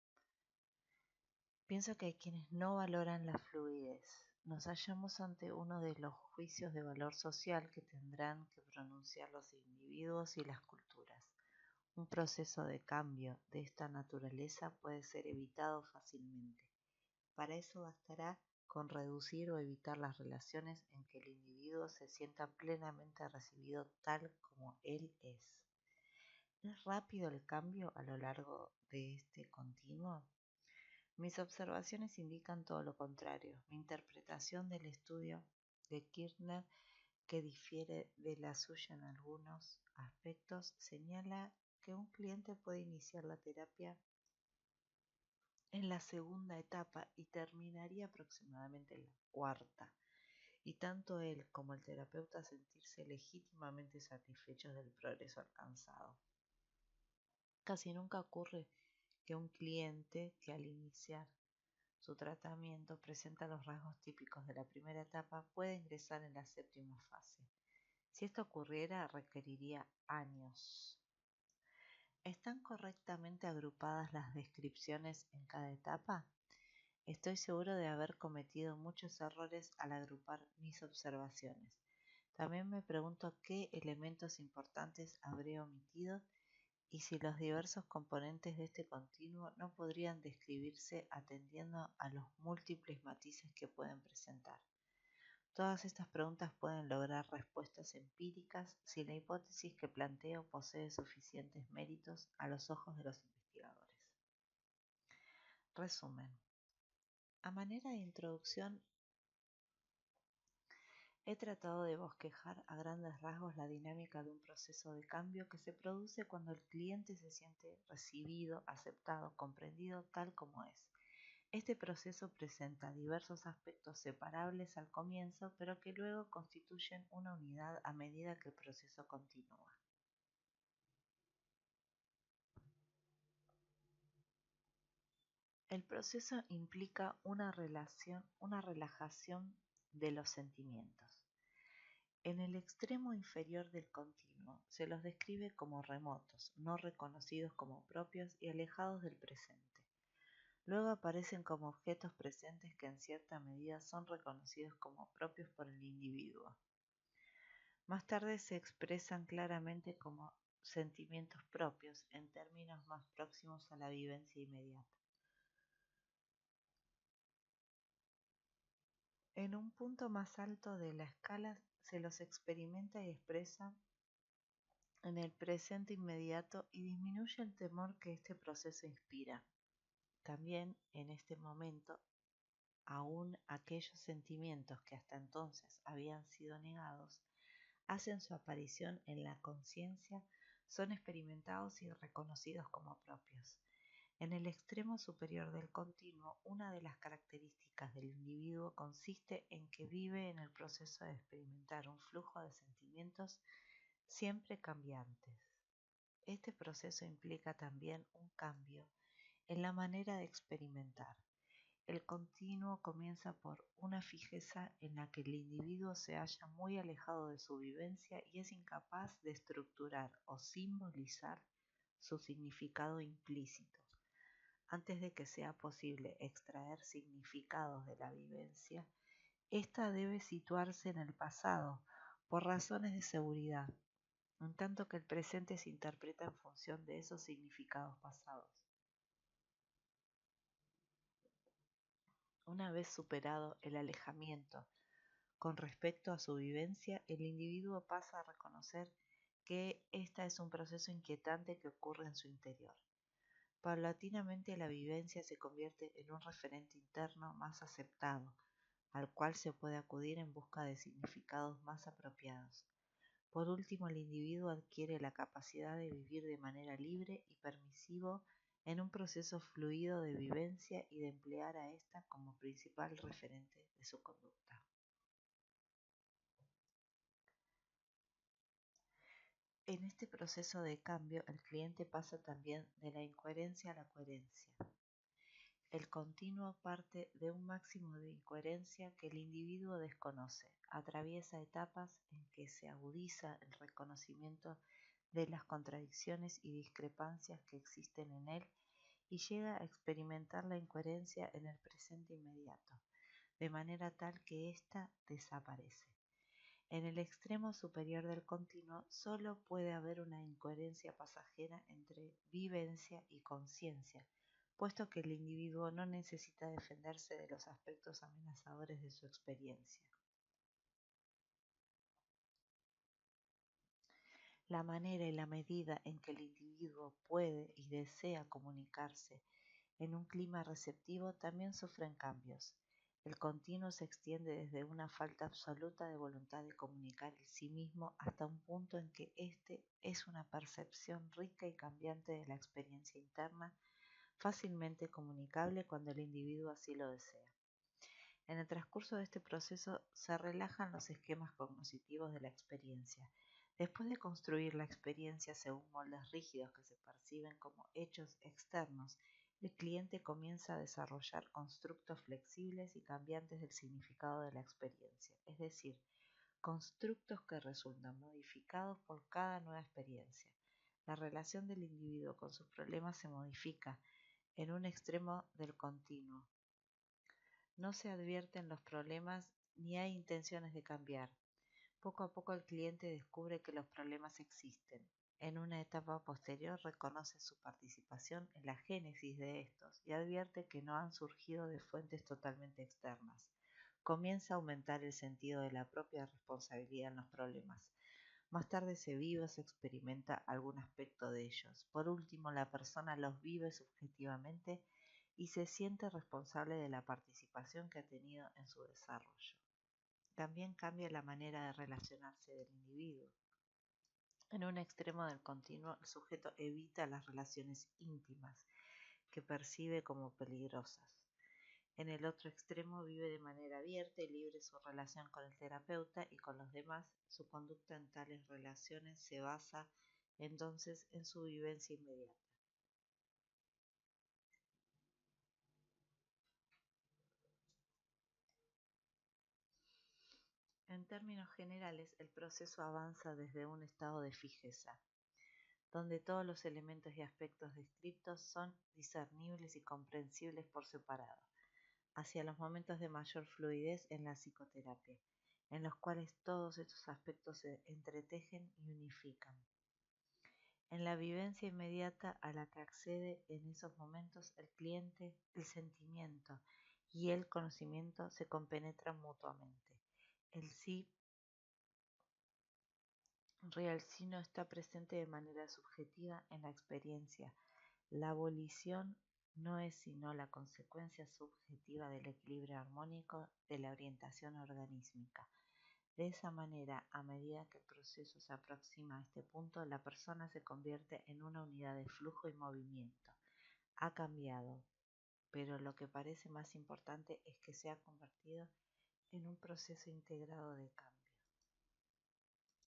Pienso que hay quienes no valoran la fluidez. Nos hallamos ante uno de los juicios de valor social que tendrán que pronunciar los individuos y las culturas. Un proceso de cambio de esta naturaleza puede ser evitado fácilmente. Para eso bastará con reducir o evitar las relaciones en que el individuo se sienta plenamente recibido tal como él es. ¿Es rápido el cambio a lo largo de este continuo? Mis observaciones indican todo lo contrario. Mi interpretación del estudio de Kirchner, que difiere de la suya en algunos aspectos, señala que un cliente puede iniciar la terapia en la segunda etapa y terminaría aproximadamente en la cuarta. y tanto él como el terapeuta sentirse legítimamente satisfechos del progreso alcanzado. Casi nunca ocurre que un cliente que al iniciar su tratamiento presenta los rasgos típicos de la primera etapa puede ingresar en la séptima fase. Si esto ocurriera, requeriría años. ¿Están correctamente agrupadas las descripciones en cada etapa? Estoy seguro de haber cometido muchos errores al agrupar mis observaciones. También me pregunto qué elementos importantes habré omitido y si los diversos componentes de este continuo no podrían describirse atendiendo a los múltiples matices que pueden presentar. Todas estas preguntas pueden lograr respuestas empíricas si la hipótesis que planteo posee suficientes méritos a los ojos de los investigadores. Resumen. A manera de introducción, he tratado de bosquejar a grandes rasgos la dinámica de un proceso de cambio que se produce cuando el cliente se siente recibido, aceptado, comprendido tal como es. Este proceso presenta diversos aspectos separables al comienzo, pero que luego constituyen una unidad a medida que el proceso continúa. El proceso implica una relajación de los sentimientos. En el extremo inferior del continuo se los describe como remotos, no reconocidos como propios y alejados del presente. Luego aparecen como objetos presentes que en cierta medida son reconocidos como propios por el individuo. Más tarde se expresan claramente como sentimientos propios en términos más próximos a la vivencia inmediata. En un punto más alto de la escala se los experimenta y expresa en el presente inmediato y disminuye el temor que este proceso inspira. También en este momento, aún aquellos sentimientos que hasta entonces habían sido negados, hacen su aparición en la conciencia, son experimentados y reconocidos como propios. En el extremo superior del continuo, una de las características del individuo consiste en que vive en el proceso de experimentar un flujo de sentimientos siempre cambiantes. Este proceso implica también un cambio en la manera de experimentar. El continuo comienza por una fijeza en la que el individuo se halla muy alejado de su vivencia y es incapaz de estructurar o simbolizar su significado implícito. Antes de que sea posible extraer significados de la vivencia, ésta debe situarse en el pasado por razones de seguridad, en tanto que el presente se interpreta en función de esos significados pasados. Una vez superado el alejamiento con respecto a su vivencia, el individuo pasa a reconocer que esta es un proceso inquietante que ocurre en su interior. Paulatinamente la vivencia se convierte en un referente interno más aceptado, al cual se puede acudir en busca de significados más apropiados. Por último, el individuo adquiere la capacidad de vivir de manera libre y permisivo en un proceso fluido de vivencia y de emplear a ésta como principal referente de su conducta. En este proceso de cambio, el cliente pasa también de la incoherencia a la coherencia. El continuo parte de un máximo de incoherencia que el individuo desconoce, atraviesa etapas en que se agudiza el reconocimiento de las contradicciones y discrepancias que existen en él y llega a experimentar la incoherencia en el presente inmediato, de manera tal que ésta desaparece. En el extremo superior del continuo solo puede haber una incoherencia pasajera entre vivencia y conciencia, puesto que el individuo no necesita defenderse de los aspectos amenazadores de su experiencia. La manera y la medida en que el individuo puede y desea comunicarse en un clima receptivo también sufren cambios. El continuo se extiende desde una falta absoluta de voluntad de comunicar el sí mismo hasta un punto en que éste es una percepción rica y cambiante de la experiencia interna, fácilmente comunicable cuando el individuo así lo desea. En el transcurso de este proceso se relajan los esquemas cognitivos de la experiencia. Después de construir la experiencia según moldes rígidos que se perciben como hechos externos, el cliente comienza a desarrollar constructos flexibles y cambiantes del significado de la experiencia, es decir, constructos que resultan modificados por cada nueva experiencia. La relación del individuo con sus problemas se modifica en un extremo del continuo. No se advierten los problemas ni hay intenciones de cambiar. Poco a poco el cliente descubre que los problemas existen. En una etapa posterior reconoce su participación en la génesis de estos y advierte que no han surgido de fuentes totalmente externas. Comienza a aumentar el sentido de la propia responsabilidad en los problemas. Más tarde se vive o se experimenta algún aspecto de ellos. Por último, la persona los vive subjetivamente y se siente responsable de la participación que ha tenido en su desarrollo. También cambia la manera de relacionarse del individuo. En un extremo del continuo, el sujeto evita las relaciones íntimas, que percibe como peligrosas. En el otro extremo vive de manera abierta y libre su relación con el terapeuta y con los demás. Su conducta en tales relaciones se basa entonces en su vivencia inmediata. En términos generales, el proceso avanza desde un estado de fijeza, donde todos los elementos y aspectos descritos son discernibles y comprensibles por separado, hacia los momentos de mayor fluidez en la psicoterapia, en los cuales todos estos aspectos se entretejen y unifican. En la vivencia inmediata a la que accede en esos momentos el cliente, el sentimiento y el conocimiento se compenetran mutuamente. El sí real sí no está presente de manera subjetiva en la experiencia. La abolición no es sino la consecuencia subjetiva del equilibrio armónico de la orientación organísmica. De esa manera, a medida que el proceso se aproxima a este punto, la persona se convierte en una unidad de flujo y movimiento. Ha cambiado, pero lo que parece más importante es que se ha convertido en un proceso integrado de cambio.